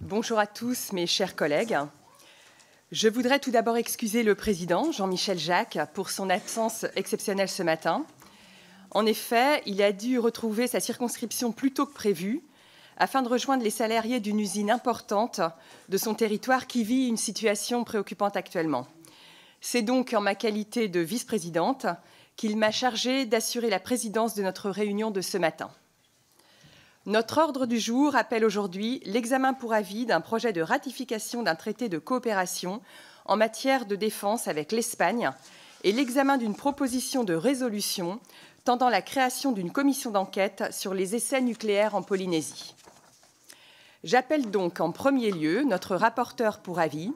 Bonjour à tous, mes chers collègues. Je voudrais tout d'abord excuser le président, Jean-Michel Jacques, pour son absence exceptionnelle ce matin. En effet, il a dû retrouver sa circonscription plus tôt que prévu afin de rejoindre les salariés d'une usine importante de son territoire qui vit une situation préoccupante actuellement. C'est donc en ma qualité de vice-présidente qu'il m'a chargée d'assurer la présidence de notre réunion de ce matin. Notre ordre du jour appelle aujourd'hui l'examen pour avis d'un projet de ratification d'un traité de coopération en matière de défense avec l'Espagne et l'examen d'une proposition de résolution tendant la création d'une commission d'enquête sur les essais nucléaires en Polynésie. J'appelle donc en premier lieu notre rapporteur pour avis,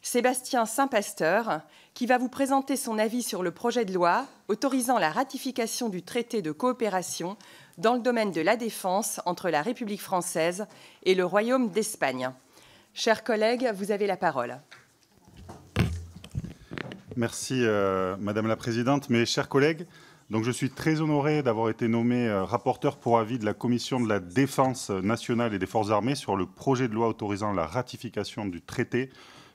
Sébastien Saint-Pasteur, qui va vous présenter son avis sur le projet de loi autorisant la ratification du traité de coopération dans le domaine de la défense entre la République française et le Royaume d'Espagne. Chers collègues, vous avez la parole. Merci, Madame la Présidente. Mes chers collègues, donc je suis très honoré d'avoir été nommé rapporteur pour avis de la Commission de la Défense nationale et des Forces armées sur le projet de loi autorisant la ratification du traité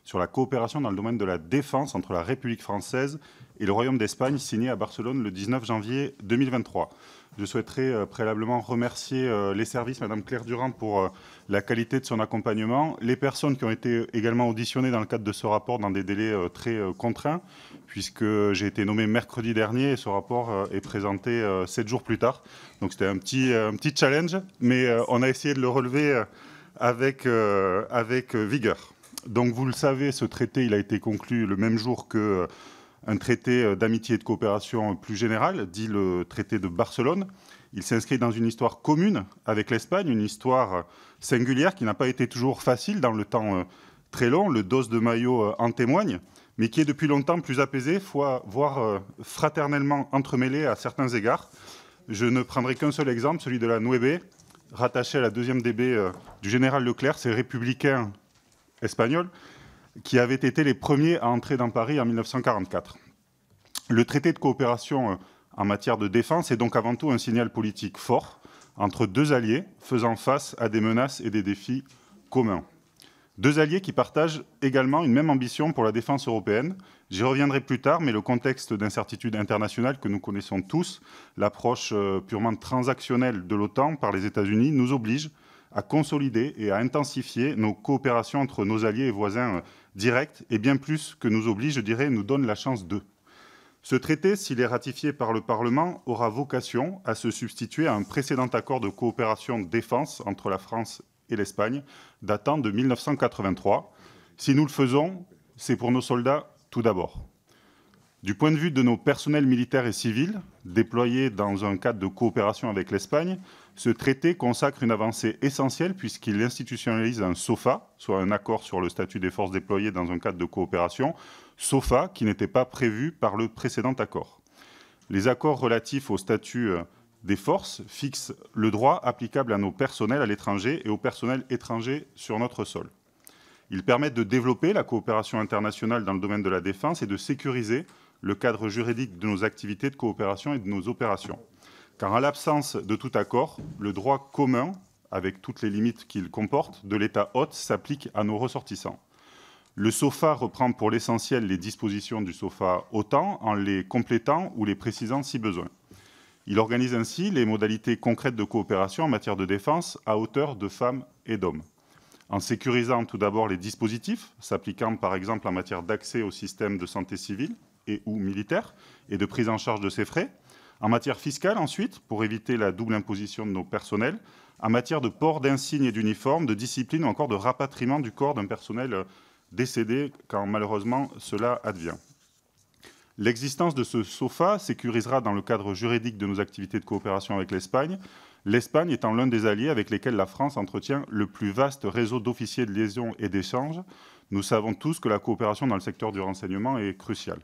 sur la coopération dans le domaine de la défense entre la République française et le Royaume d'Espagne, signé à Barcelone le 19 janvier 2023. Je souhaiterais préalablement remercier les services, Madame Claire Durand, pour la qualité de son accompagnement, les personnes qui ont été également auditionnées dans le cadre de ce rapport dans des délais très contraints, puisque j'ai été nommé mercredi dernier et ce rapport est présenté 7 jours plus tard. Donc c'était un petit challenge, mais on a essayé de le relever avec vigueur. Donc vous le savez, ce traité il a été conclu le même jour que un traité d'amitié et de coopération plus général, dit le traité de Barcelone. Il s'inscrit dans une histoire commune avec l'Espagne, une histoire singulière qui n'a pas été toujours facile dans le temps très long. Le dos de Mayo en témoigne, mais qui est depuis longtemps plus apaisé, voire fraternellement entremêlé à certains égards. Je ne prendrai qu'un seul exemple, celui de la Nueve, rattaché à la 2e DB du général Leclerc, ces républicains espagnols, qui avaient été les premiers à entrer dans Paris en 1944. Le traité de coopération en matière de défense est donc avant tout un signal politique fort entre deux alliés faisant face à des menaces et des défis communs. Deux alliés qui partagent également une même ambition pour la défense européenne. J'y reviendrai plus tard, mais le contexte d'incertitude internationale que nous connaissons tous, l'approche purement transactionnelle de l'OTAN par les États-Unis, nous oblige à consolider et à intensifier nos coopérations entre nos alliés et voisins directs, et bien plus que nous oblige, je dirais, nous donne la chance d'eux. Ce traité, s'il est ratifié par le Parlement, aura vocation à se substituer à un précédent accord de coopération de défense entre la France et l'Espagne, datant de 1983. Si nous le faisons, c'est pour nos soldats tout d'abord. Du point de vue de nos personnels militaires et civils, déployés dans un cadre de coopération avec l'Espagne, ce traité consacre une avancée essentielle puisqu'il institutionnalise un SOFA, soit un accord sur le statut des forces déployées dans un cadre de coopération, SOFA qui n'était pas prévu par le précédent accord. Les accords relatifs au statut des forces fixent le droit applicable à nos personnels à l'étranger et aux personnels étrangers sur notre sol. Ils permettent de développer la coopération internationale dans le domaine de la défense et de sécuriser le cadre juridique de nos activités de coopération et de nos opérations. Car en l'absence de tout accord, le droit commun, avec toutes les limites qu'il comporte, de l'État hôte s'applique à nos ressortissants. Le SOFA reprend pour l'essentiel les dispositions du SOFA OTAN en les complétant ou les précisant si besoin. Il organise ainsi les modalités concrètes de coopération en matière de défense à hauteur de femmes et d'hommes. En sécurisant tout d'abord les dispositifs, s'appliquant par exemple en matière d'accès au système de santé civile et ou militaire et de prise en charge de ses frais, en matière fiscale ensuite, pour éviter la double imposition de nos personnels, en matière de port d'insignes et d'uniformes, de discipline ou encore de rapatriement du corps d'un personnel décédé quand malheureusement cela advient. L'existence de ce SOFA sécurisera dans le cadre juridique de nos activités de coopération avec l'Espagne, l'Espagne étant l'un des alliés avec lesquels la France entretient le plus vaste réseau d'officiers de liaison et d'échange. Nous savons tous que la coopération dans le secteur du renseignement est cruciale.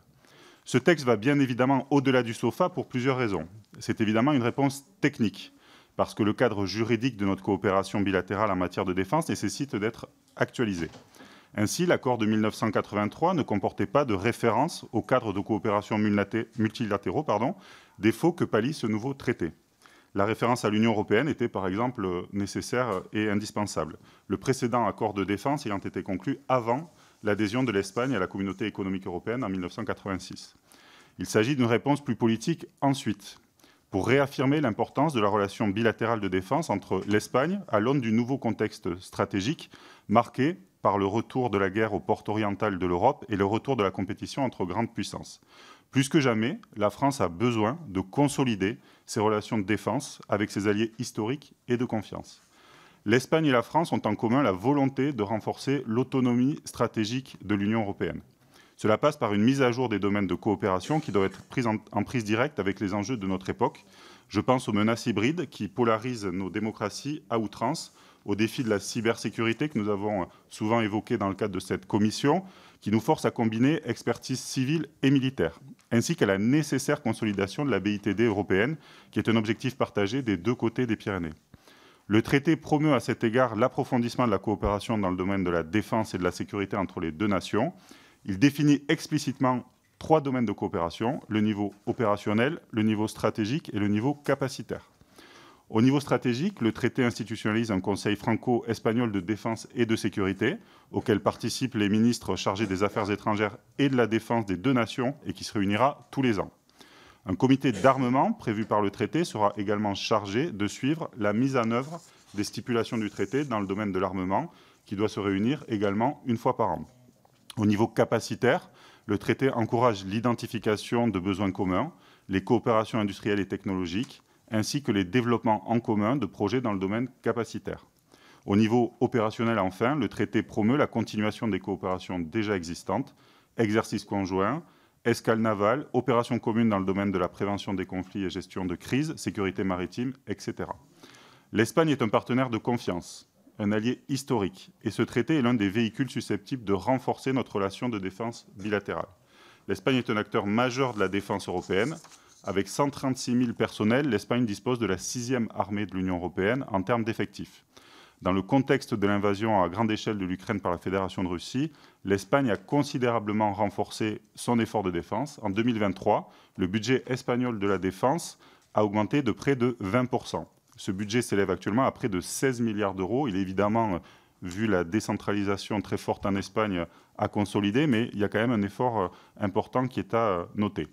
Ce texte va bien évidemment au-delà du SOFA pour plusieurs raisons. C'est évidemment une réponse technique, parce que le cadre juridique de notre coopération bilatérale en matière de défense nécessite d'être actualisé. Ainsi, l'accord de 1983 ne comportait pas de référence au cadre de coopération multilatéraux, défaut que pallie ce nouveau traité. la référence à l'Union européenne était par exemple nécessaire et indispensable, le précédent accord de défense ayant été conclu avant l'adhésion de l'Espagne à la Communauté économique européenne en 1986. Il s'agit d'une réponse plus politique ensuite, pour réaffirmer l'importance de la relation bilatérale de défense entre l'Espagne à l'aune du nouveau contexte stratégique marqué par le retour de la guerre aux portes orientales de l'Europe et le retour de la compétition entre grandes puissances. Plus que jamais, la France a besoin de consolider ses relations de défense avec ses alliés historiques et de confiance. L'Espagne et la France ont en commun la volonté de renforcer l'autonomie stratégique de l'Union européenne. Cela passe par une mise à jour des domaines de coopération qui doivent être pris en prise directe avec les enjeux de notre époque. Je pense aux menaces hybrides qui polarisent nos démocraties à outrance, aux défis de la cybersécurité que nous avons souvent évoqués dans le cadre de cette commission, qui nous force à combiner expertise civile et militaire, ainsi qu'à la nécessaire consolidation de la BITD européenne, qui est un objectif partagé des deux côtés des Pyrénées. Le traité promeut à cet égard l'approfondissement de la coopération dans le domaine de la défense et de la sécurité entre les deux nations. Il définit explicitement 3 domaines de coopération, le niveau opérationnel, le niveau stratégique et le niveau capacitaire. Au niveau stratégique, le traité institutionnalise un conseil franco-espagnol de défense et de sécurité, auquel participent les ministres chargés des affaires étrangères et de la défense des deux nations et qui se réunira tous les ans. Un comité d'armement prévu par le traité sera également chargé de suivre la mise en œuvre des stipulations du traité dans le domaine de l'armement, qui doit se réunir également une fois par an. Au niveau capacitaire, le traité encourage l'identification de besoins communs, les coopérations industrielles et technologiques, ainsi que les développements en commun de projets dans le domaine capacitaire. Au niveau opérationnel, enfin, le traité promeut la continuation des coopérations déjà existantes, exercices conjoints, escale navale, opérations communes dans le domaine de la prévention des conflits et gestion de crise, sécurité maritime, etc. L'Espagne est un partenaire de confiance, un allié historique, et ce traité est l'un des véhicules susceptibles de renforcer notre relation de défense bilatérale. L'Espagne est un acteur majeur de la défense européenne. Avec 136 000 personnels, l'Espagne dispose de la 6e armée de l'Union européenne en termes d'effectifs. Dans le contexte de l'invasion à grande échelle de l'Ukraine par la Fédération de Russie, l'Espagne a considérablement renforcé son effort de défense. En 2023, le budget espagnol de la défense a augmenté de près de 20%. Ce budget s'élève actuellement à près de 16 milliards d'euros. Il est évidemment, vu la décentralisation très forte en Espagne, à consolider, mais il y a quand même un effort important qui est à noter.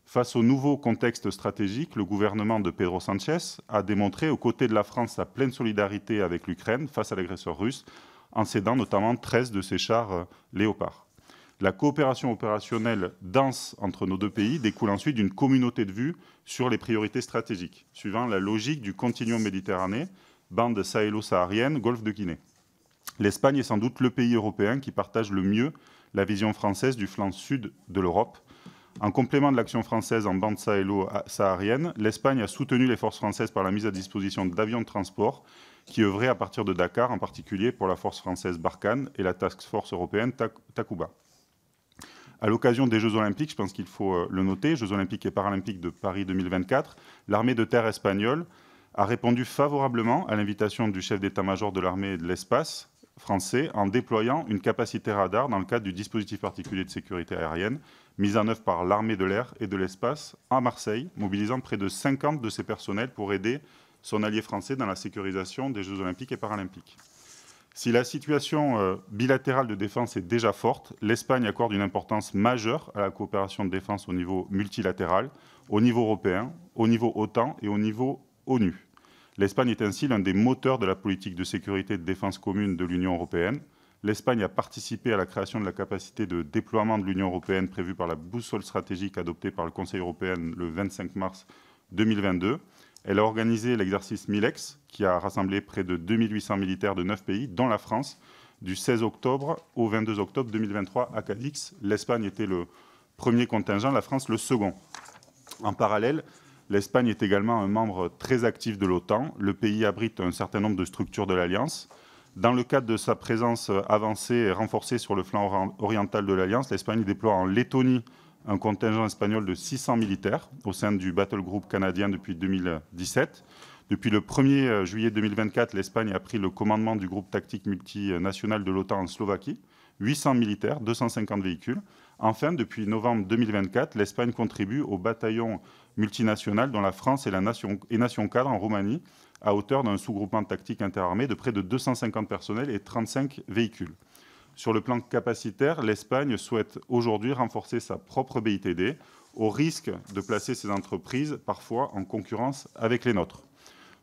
Face au nouveau contexte stratégique, le gouvernement de Pedro Sánchez a démontré aux côtés de la France sa pleine solidarité avec l'Ukraine face à l'agresseur russe, en cédant notamment 13 de ses chars Léopard. La coopération opérationnelle dense entre nos deux pays découle ensuite d'une communauté de vues sur les priorités stratégiques, suivant la logique du continuum méditerranéen, bande sahélo-saharienne, golfe de Guinée. L'Espagne est sans doute le pays européen qui partage le mieux la vision française du flanc sud de l'Europe. En complément de l'action française en bande sahélo-saharienne, l'Espagne a soutenu les forces françaises par la mise à disposition d'avions de transport qui œuvraient à partir de Dakar, en particulier pour la force française Barkhane et la task force européenne Takuba. À l'occasion des Jeux Olympiques, je pense qu'il faut le noter, Jeux Olympiques et Paralympiques de Paris 2024, l'armée de terre espagnole a répondu favorablement à l'invitation du chef d'état-major de l'armée de l'espace français en déployant une capacité radar dans le cadre du dispositif particulier de sécurité aérienne mis en œuvre par l'armée de l'air et de l'espace à Marseille, mobilisant près de 50 de ses personnels pour aider son allié français dans la sécurisation des Jeux Olympiques et Paralympiques. Si la situation bilatérale de défense est déjà forte, l'Espagne accorde une importance majeure à la coopération de défense au niveau multilatéral, au niveau européen, au niveau OTAN et au niveau ONU. L'Espagne est ainsi l'un des moteurs de la politique de sécurité et de défense commune de l'Union européenne. L'Espagne a participé à la création de la capacité de déploiement de l'Union européenne prévue par la boussole stratégique adoptée par le Conseil européen le 25 mars 2022. Elle a organisé l'exercice MILEX, qui a rassemblé près de 2800 militaires de 9 pays, dont la France, du 16 octobre au 22 octobre 2023 à Cadix. L'Espagne était le premier contingent, la France le second. En parallèle, l'Espagne est également un membre très actif de l'OTAN. Le pays abrite un certain nombre de structures de l'Alliance. Dans le cadre de sa présence avancée et renforcée sur le flanc oriental de l'Alliance, l'Espagne déploie en Lettonie un contingent espagnol de 600 militaires au sein du Battle Group canadien depuis 2017. Depuis le 1er juillet 2024, l'Espagne a pris le commandement du groupe tactique multinational de l'OTAN en Slovaquie, 800 militaires, 250 véhicules. Enfin, depuis novembre 2024, l'Espagne contribue au bataillon multinational dont la France est nation cadre en Roumanie, à hauteur d'un sous-groupement tactique interarmé de près de 250 personnels et 35 véhicules. Sur le plan capacitaire, l'Espagne souhaite aujourd'hui renforcer sa propre BITD, au risque de placer ses entreprises parfois en concurrence avec les nôtres.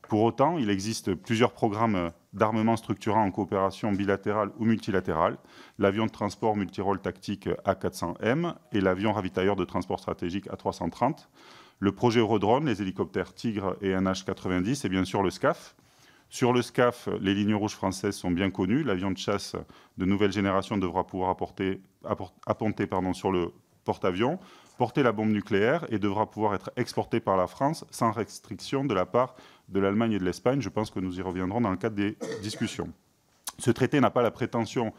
Pour autant, il existe plusieurs programmes d'armement structurants en coopération bilatérale ou multilatérale, l'avion de transport multirôle tactique A400M et l'avion ravitailleur de transport stratégique A330, le projet Eurodrone, les hélicoptères Tigre et NH90 et bien sûr le SCAF. Sur le SCAF, les lignes rouges françaises sont bien connues. L'avion de chasse de nouvelle génération devra pouvoir apponter sur le porte-avions, porter la bombe nucléaire et devra pouvoir être exporté par la France sans restriction de la part de l'Allemagne et de l'Espagne. Je pense que nous y reviendrons dans le cadre des discussions. Ce traité n'a pas la prétention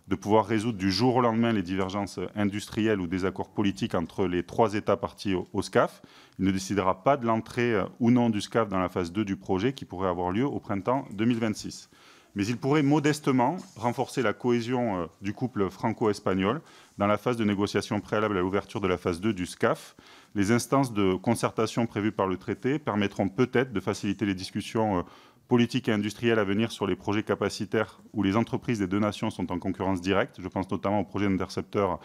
de pouvoir résoudre du jour au lendemain les divergences industrielles ou désaccords politiques entre les 3 États partis au SCAF. Il ne décidera pas de l'entrée ou non du SCAF dans la phase 2 du projet qui pourrait avoir lieu au printemps 2026. Mais il pourrait modestement renforcer la cohésion du couple franco-espagnol dans la phase de négociation préalable à l'ouverture de la phase 2 du SCAF. Les instances de concertation prévues par le traité permettront peut-être de faciliter les discussions politiques et industrielles à venir sur les projets capacitaires où les entreprises des 2 nations sont en concurrence directe. Je pense notamment au projet d'intercepteur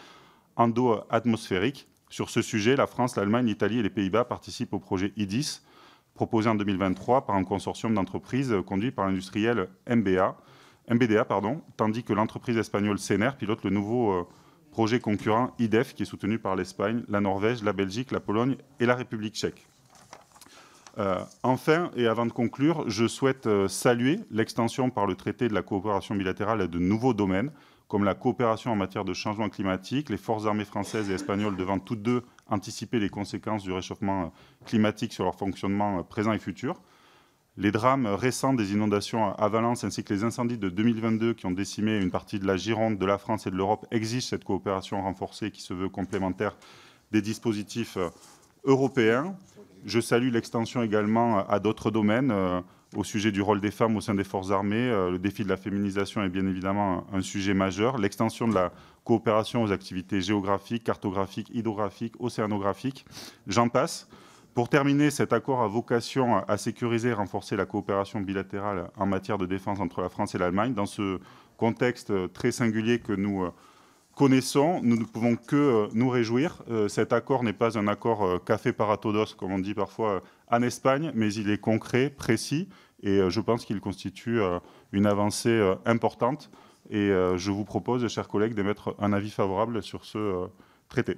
endo-atmosphérique. Sur ce sujet, la France, l'Allemagne, l'Italie et les Pays-Bas participent au projet IDIS, proposé en 2023 par un consortium d'entreprises conduit par l'industriel MBDA, tandis que l'entreprise espagnole Sener pilote le nouveau projet concurrent IDEF, qui est soutenu par l'Espagne, la Norvège, la Belgique, la Pologne et la République tchèque. Enfin, et avant de conclure, je souhaite saluer l'extension par le traité de la coopération bilatérale à de nouveaux domaines, comme la coopération en matière de changement climatique, les forces armées françaises et espagnoles devant toutes deux anticiper les conséquences du réchauffement climatique sur leur fonctionnement présent et futur. Les drames récents des inondations à Valence ainsi que les incendies de 2022 qui ont décimé une partie de la Gironde, de la France et de l'Europe exigent cette coopération renforcée qui se veut complémentaire des dispositifs européens. Je salue l'extension également à d'autres domaines au sujet du rôle des femmes au sein des forces armées. Le défi de la féminisation est bien évidemment un sujet majeur. L'extension de la coopération aux activités géographiques, cartographiques, hydrographiques, océanographiques, j'en passe. Pour terminer, cet accord a vocation à sécuriser et renforcer la coopération bilatérale en matière de défense entre la France et l'Allemagne. Dans ce contexte très singulier que nous connaissons, nous ne pouvons que nous réjouir. Cet accord n'est pas un accord café para todos, comme on dit parfois en Espagne, mais il est concret, précis, et je pense qu'il constitue une avancée importante. Et je vous propose, chers collègues, d'émettre un avis favorable sur ce traité.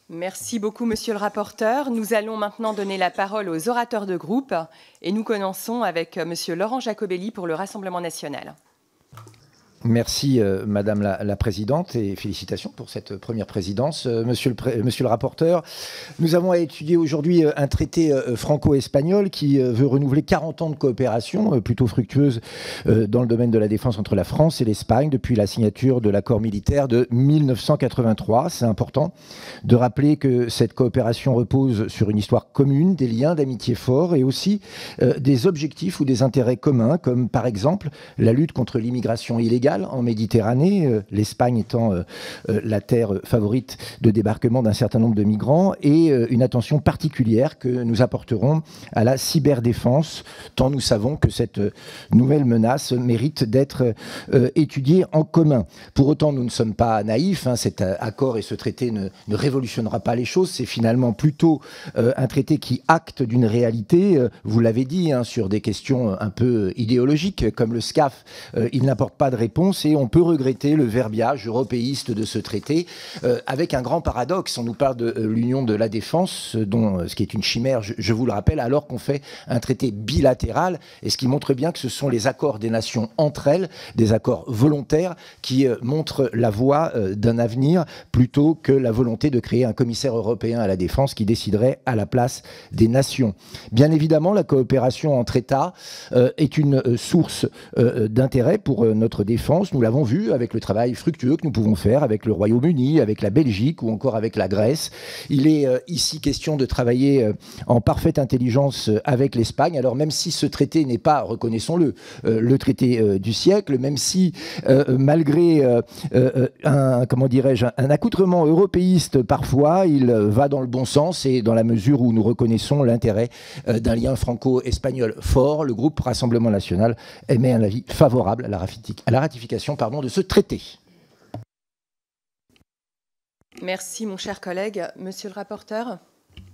Merci beaucoup, monsieur le rapporteur. Nous allons maintenant donner la parole aux orateurs de groupe et nous commençons avec monsieur Laurent Jacobelli pour le Rassemblement national. Merci Madame la Présidente et félicitations pour cette première présidence. Monsieur le rapporteur, nous avons à étudier aujourd'hui un traité franco-espagnol qui veut renouveler 40 ans de coopération plutôt fructueuse dans le domaine de la défense entre la France et l'Espagne depuis la signature de l'accord militaire de 1983. C'est important de rappeler que cette coopération repose sur une histoire commune, des liens d'amitié forts et aussi des objectifs ou des intérêts communs comme par exemple la lutte contre l'immigration illégale en Méditerranée, l'Espagne étant la terre favorite de débarquement d'un certain nombre de migrants, et une attention particulière que nous apporterons à la cyberdéfense, tant nous savons que cette nouvelle menace mérite d'être étudiée en commun. Pour autant, nous ne sommes pas naïfs, cet accord et ce traité ne révolutionnera pas les choses, c'est finalement plutôt un traité qui acte d'une réalité, vous l'avez dit, sur des questions un peu idéologiques, comme le SCAF, il n'apporte pas de réponse, et on peut regretter le verbiage européiste de ce traité avec un grand paradoxe. On nous parle de l'union de la défense, ce qui est une chimère, je vous le rappelle, alors qu'on fait un traité bilatéral, et ce qui montre bien que ce sont les accords des nations entre elles, des accords volontaires, qui montrent la voie d'un avenir plutôt que la volonté de créer un commissaire européen à la défense qui déciderait à la place des nations. Bien évidemment, la coopération entre États est une source d'intérêt pour notre défense défense. Nous l'avons vu avec le travail fructueux que nous pouvons faire avec le Royaume-Uni, avec la Belgique ou encore avec la Grèce. Il est ici question de travailler en parfaite intelligence avec l'Espagne. Alors même si ce traité n'est pas, reconnaissons-le, le traité du siècle, même si malgré un accoutrement européiste parfois, il va dans le bon sens et dans la mesure où nous reconnaissons l'intérêt d'un lien franco-espagnol fort, le groupe Rassemblement National émet un avis favorable à la ratification de ce traité. Merci, mon cher collègue. Monsieur le rapporteur.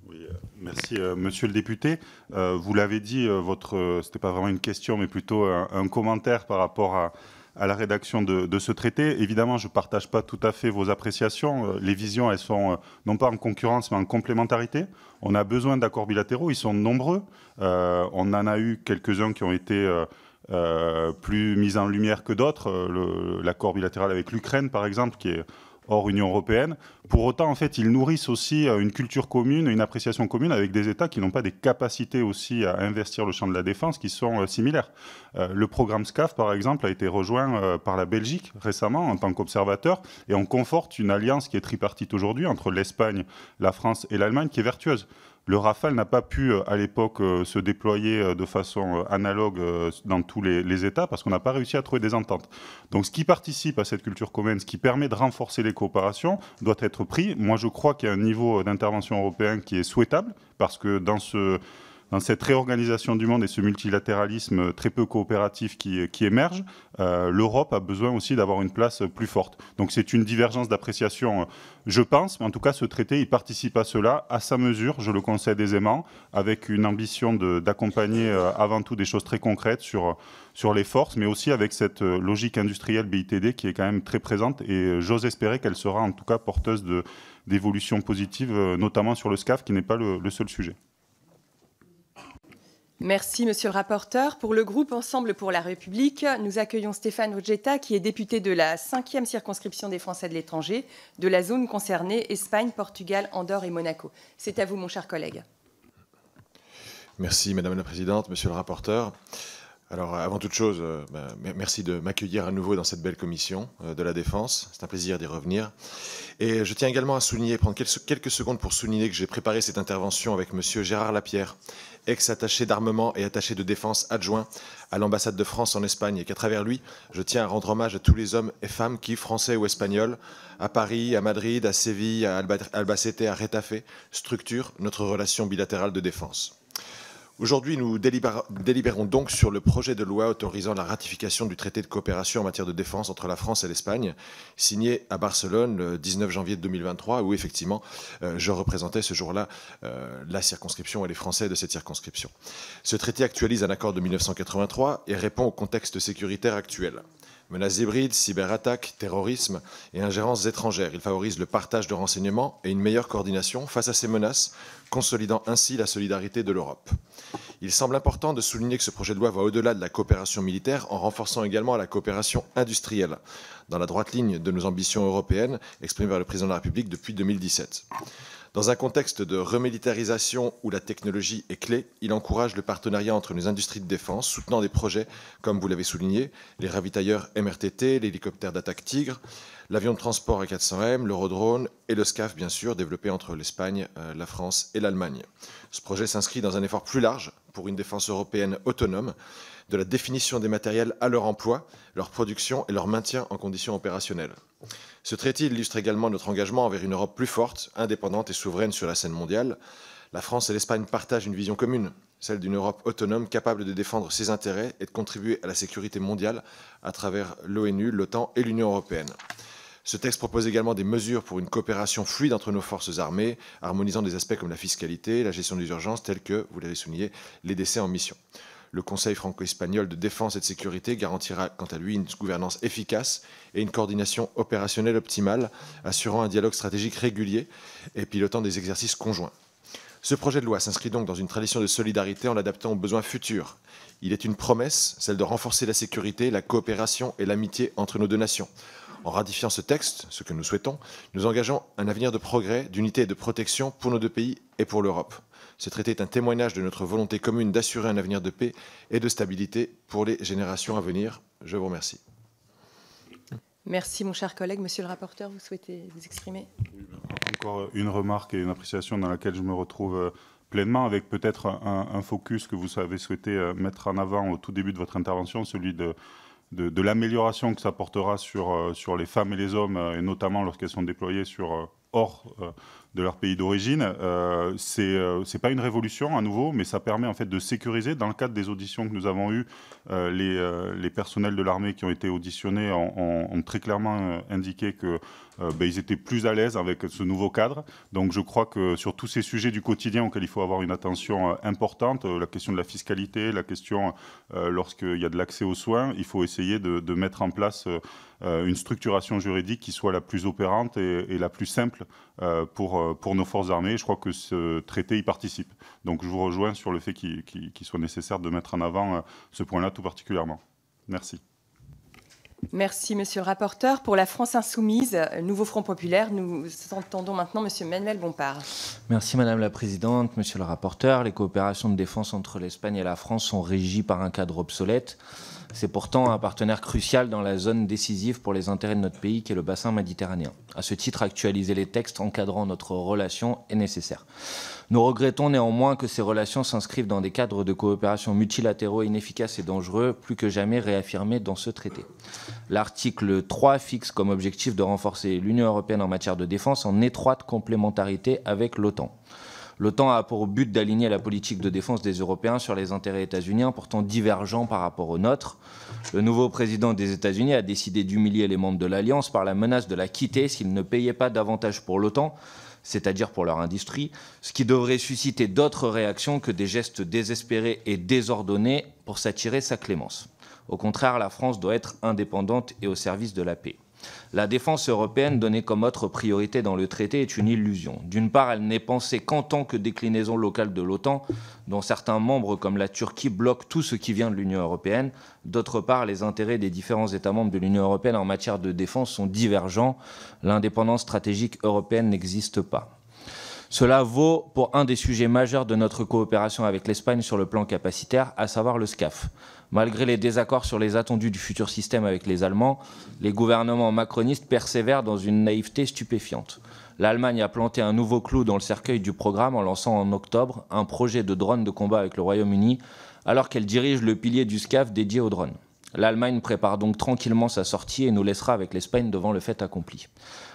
Oui, merci, monsieur le député. Vous l'avez dit, ce n'était pas vraiment une question, mais plutôt un commentaire par rapport à la rédaction de ce traité. Évidemment, je ne partage pas tout à fait vos appréciations. Les visions, elles sont non pas en concurrence, mais en complémentarité. On a besoin d'accords bilatéraux, ils sont nombreux. On en a eu quelques-uns qui ont été plus mis en lumière que d'autres. L'accord bilatéral avec l'Ukraine, par exemple, qui est hors Union européenne. Pour autant, en fait, ils nourrissent aussi une culture commune, une appréciation commune avec des États qui n'ont pas des capacités aussi à investir le champ de la défense qui sont similaires. Le programme SCAF, par exemple, a été rejoint par la Belgique récemment en tant qu'observateur et on conforte une alliance qui est tripartite aujourd'hui entre l'Espagne, la France et l'Allemagne qui est vertueuse. Le Rafale n'a pas pu, à l'époque, se déployer de façon analogue dans tous les États parce qu'on n'a pas réussi à trouver des ententes. Donc, ce qui participe à cette culture commune, ce qui permet de renforcer les coopérations, doit être pris. Moi, je crois qu'il y a un niveau d'intervention européen qui est souhaitable parce que dans cette réorganisation du monde et ce multilatéralisme très peu coopératif qui émerge, l'Europe a besoin aussi d'avoir une place plus forte. Donc c'est une divergence d'appréciation, je pense, mais en tout cas ce traité, il participe à cela, à sa mesure, je le concède aisément, avec une ambition d'accompagner avant tout des choses très concrètes sur les forces, mais aussi avec cette logique industrielle BITD qui est quand même très présente et j'ose espérer qu'elle sera en tout cas porteuse d'évolutions positives, notamment sur le SCAF qui n'est pas le seul sujet. Merci, monsieur le rapporteur. Pour le groupe Ensemble pour la République, nous accueillons Stéphane Ojeda, qui est député de la 5e circonscription des Français de l'étranger, de la zone concernée Espagne, Portugal, Andorre et Monaco. C'est à vous, mon cher collègue. Merci, Madame la Présidente, monsieur le rapporteur. Alors, avant toute chose, merci de m'accueillir à nouveau dans cette belle commission de la Défense. C'est un plaisir d'y revenir. Et je tiens également à prendre quelques secondes pour souligner que j'ai préparé cette intervention avec monsieur Gérard Lapierre, ex-attaché d'armement et attaché de défense adjoint à l'ambassade de France en Espagne, et qu'à travers lui, je tiens à rendre hommage à tous les hommes et femmes qui, français ou espagnols, à Paris, à Madrid, à Séville, à Albacete, à Retafe, structurent notre relation bilatérale de défense. Aujourd'hui, nous délibérons donc sur le projet de loi autorisant la ratification du traité de coopération en matière de défense entre la France et l'Espagne, signé à Barcelone le 19 janvier 2023, où effectivement, je représentais ce jour-là la circonscription et les Français de cette circonscription. Ce traité actualise un accord de 1983 et répond au contexte sécuritaire actuel. Menaces hybrides, cyberattaques, terrorisme et ingérences étrangères. Il favorise le partage de renseignements et une meilleure coordination face à ces menaces, consolidant ainsi la solidarité de l'Europe. Il semble important de souligner que ce projet de loi va au-delà de la coopération militaire en renforçant également la coopération industrielle, dans la droite ligne de nos ambitions européennes exprimées par le président de la République depuis 2017. Dans un contexte de remilitarisation où la technologie est clé, il encourage le partenariat entre nos industries de défense, soutenant des projets, comme vous l'avez souligné, les ravitailleurs MRTT, l'hélicoptère d'attaque Tigre, l'avion de transport A400M, l'Eurodrone et le SCAF, bien sûr, développé entre l'Espagne, la France et l'Allemagne. Ce projet s'inscrit dans un effort plus large pour une défense européenne autonome, de la définition des matériels à leur emploi, leur production et leur maintien en conditions opérationnelles. Ce traité illustre également notre engagement envers une Europe plus forte, indépendante et souveraine sur la scène mondiale. La France et l'Espagne partagent une vision commune, celle d'une Europe autonome capable de défendre ses intérêts et de contribuer à la sécurité mondiale à travers l'ONU, l'OTAN et l'Union européenne. Ce texte propose également des mesures pour une coopération fluide entre nos forces armées, harmonisant des aspects comme la fiscalité, la gestion des urgences, telles que, vous l'avez souligné, les décès en mission. Le Conseil franco-espagnol de défense et de sécurité garantira quant à lui une gouvernance efficace et une coordination opérationnelle optimale, assurant un dialogue stratégique régulier et pilotant des exercices conjoints. Ce projet de loi s'inscrit donc dans une tradition de solidarité en l'adaptant aux besoins futurs. Il est une promesse, celle de renforcer la sécurité, la coopération et l'amitié entre nos deux nations. En ratifiant ce texte, ce que nous souhaitons, nous engageons un avenir de progrès, d'unité et de protection pour nos deux pays et pour l'Europe. Ce traité est un témoignage de notre volonté commune d'assurer un avenir de paix et de stabilité pour les générations à venir. Je vous remercie. Merci, mon cher collègue. Monsieur le rapporteur, vous souhaitez vous exprimer? Encore une remarque et une appréciation dans laquelle je me retrouve pleinement, avec peut-être un focus que vous avez souhaité mettre en avant au tout début de votre intervention, celui de l'amélioration que ça portera sur les femmes et les hommes, et notamment lorsqu'elles sont déployées hors de leur pays d'origine. C'est pas une révolution à nouveau, mais ça permet en fait de sécuriser. Dans le cadre des auditions que nous avons eues, les personnels de l'armée qui ont été auditionnés ont très clairement indiqué que ils étaient plus à l'aise avec ce nouveau cadre. Donc je crois que sur tous ces sujets du quotidien auxquels il faut avoir une attention importante, la question de la fiscalité, la question lorsqu'il y a de l'accès aux soins, il faut essayer de mettre en place une structuration juridique qui soit la plus opérante et la plus simple pour nos forces armées. Je crois que ce traité y participe. Donc je vous rejoins sur le fait qu'il soit nécessaire de mettre en avant ce point-là tout particulièrement. Merci. Merci, monsieur le rapporteur. Pour la France Insoumise, Nouveau Front Populaire, nous entendons maintenant monsieur Manuel Bompard. Merci, madame la présidente, monsieur le rapporteur. Les coopérations de défense entre l'Espagne et la France sont régies par un cadre obsolète. C'est pourtant un partenaire crucial dans la zone décisive pour les intérêts de notre pays, qui est le bassin méditerranéen. À ce titre, actualiser les textes encadrant notre relation est nécessaire. Nous regrettons néanmoins que ces relations s'inscrivent dans des cadres de coopération multilatéraux inefficaces et dangereux, plus que jamais réaffirmés dans ce traité. L'article 3 fixe comme objectif de renforcer l'Union européenne en matière de défense en étroite complémentarité avec l'OTAN. L'OTAN a pour but d'aligner la politique de défense des Européens sur les intérêts états-uniens, pourtant divergents par rapport aux nôtres. Le nouveau président des États-Unis a décidé d'humilier les membres de l'Alliance par la menace de la quitter s'ils ne payaient pas davantage pour l'OTAN, c'est-à-dire pour leur industrie, ce qui devrait susciter d'autres réactions que des gestes désespérés et désordonnés pour s'attirer sa clémence. Au contraire, la France doit être indépendante et au service de la paix. La défense européenne, donnée comme autre priorité dans le traité, est une illusion. D'une part, elle n'est pensée qu'en tant que déclinaison locale de l'OTAN, dont certains membres comme la Turquie bloquent tout ce qui vient de l'Union européenne. D'autre part, les intérêts des différents États membres de l'Union européenne en matière de défense sont divergents. L'indépendance stratégique européenne n'existe pas. Cela vaut pour un des sujets majeurs de notre coopération avec l'Espagne sur le plan capacitaire, à savoir le SCAF. Malgré les désaccords sur les attendus du futur système avec les Allemands, les gouvernements macronistes persévèrent dans une naïveté stupéfiante. L'Allemagne a planté un nouveau clou dans le cercueil du programme en lançant en octobre un projet de drone de combat avec le Royaume-Uni, alors qu'elle dirige le pilier du SCAF dédié aux drones. L'Allemagne prépare donc tranquillement sa sortie et nous laissera avec l'Espagne devant le fait accompli.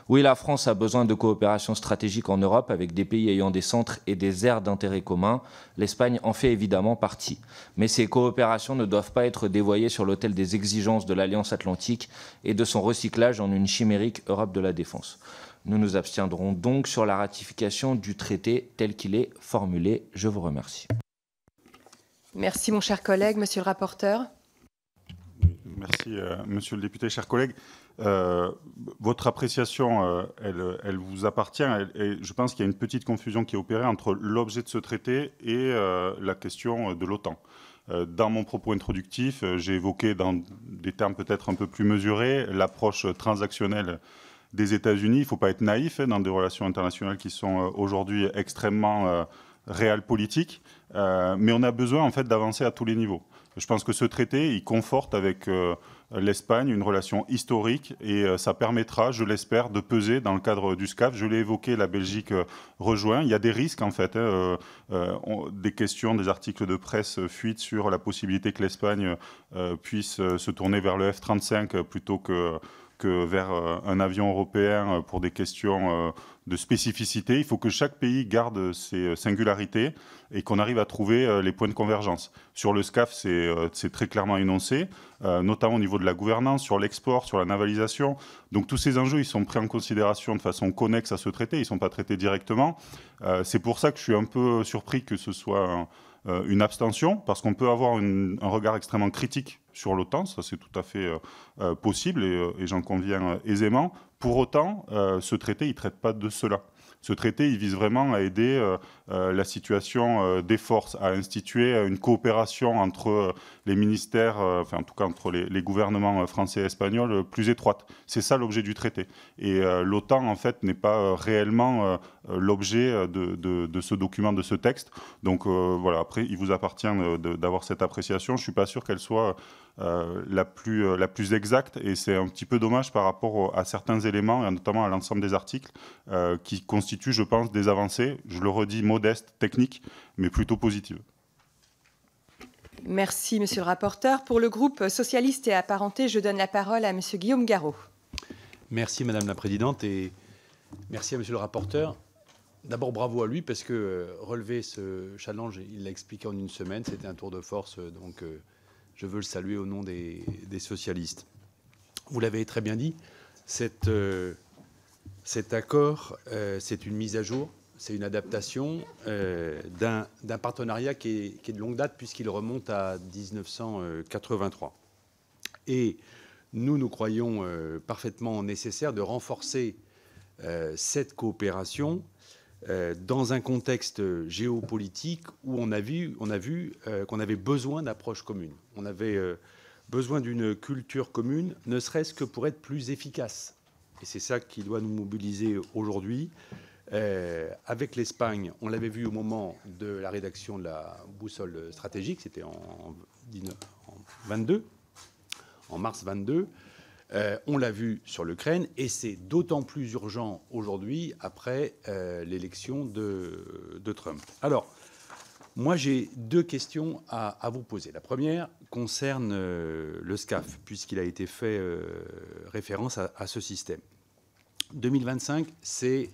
Oui, la France a besoin de coopération stratégique en Europe avec des pays ayant des centres et des aires d'intérêt communs. L'Espagne en fait évidemment partie. Mais ces coopérations ne doivent pas être dévoyées sur l'autel des exigences de l'Alliance Atlantique et de son recyclage en une chimérique Europe de la défense. Nous nous abstiendrons donc sur la ratification du traité tel qu'il est formulé. Je vous remercie. Merci, mon cher collègue. Monsieur le rapporteur. Merci, monsieur le député, chers collègues. Votre appréciation, elle vous appartient. Et je pense qu'il y a une petite confusion qui est opérée entre l'objet de ce traité et la question de l'OTAN. Dans mon propos introductif, j'ai évoqué dans des termes peut-être un peu plus mesurés l'approche transactionnelle des États-Unis. Il ne faut pas être naïf dans des relations internationales qui sont aujourd'hui extrêmement réalpolitiques, mais on a besoin en fait d'avancer à tous les niveaux. Je pense que ce traité, il conforte avec l'Espagne une relation historique et ça permettra, je l'espère, de peser dans le cadre du SCAF. Je l'ai évoqué, la Belgique rejoint. Il y a des risques en fait, des questions, des articles de presse fuitent sur la possibilité que l'Espagne puisse se tourner vers le F-35 plutôt que vers un avion européen pour des questions de spécificité. Il faut que chaque pays garde ses singularités et qu'on arrive à trouver les points de convergence. Sur le SCAF, c'est très clairement énoncé, notamment au niveau de la gouvernance, sur l'export, sur la navalisation. Donc tous ces enjeux, ils sont pris en considération de façon connexe à ce traité, ils ne sont pas traités directement. C'est pour ça que je suis un peu surpris que ce soit une abstention, parce qu'on peut avoir un regard extrêmement critique sur l'OTAN, ça c'est tout à fait possible et j'en conviens aisément. Pour autant, ce traité, il ne traite pas de cela. Ce traité, il vise vraiment à aider la situation des forces, à instituer une coopération entre les ministères, enfin en tout cas entre les gouvernements français et espagnols plus étroite. C'est ça l'objet du traité. Et l'OTAN, en fait, n'est pas réellement l'objet de ce document, de ce texte. Donc voilà, après, il vous appartient d'avoir cette appréciation. Je ne suis pas sûr qu'elle soit la plus exacte, et c'est un petit peu dommage par rapport à certains éléments, et notamment à l'ensemble des articles, qui constituent, je pense, des avancées, je le redis, modestes, techniques, mais plutôt positives. Merci, monsieur le rapporteur. Pour le groupe socialiste et apparenté, je donne la parole à monsieur Guillaume Garot. Merci, madame la présidente, et merci à monsieur le rapporteur. D'abord, bravo à lui, parce que relever ce challenge, il l'a expliqué en une semaine, c'était un tour de force, donc je veux le saluer au nom des socialistes. Vous l'avez très bien dit, cet accord, c'est une mise à jour, c'est une adaptation d'un partenariat qui est de longue date, puisqu'il remonte à 1983. Et nous croyons parfaitement nécessaire de renforcer cette coopération dans un contexte géopolitique où on a vu qu'on avait besoin d'approches communes. On avait besoin d'une culture commune, ne serait-ce que pour être plus efficace. Et c'est ça qui doit nous mobiliser aujourd'hui. Avec l'Espagne, on l'avait vu au moment de la rédaction de la boussole stratégique, c'était en mars 22. On l'a vu sur l'Ukraine, et c'est d'autant plus urgent aujourd'hui après l'élection de Trump. Alors, moi, j'ai deux questions à vous poser. La première concerne le SCAF, puisqu'il a été fait référence à ce système. 2025, c'est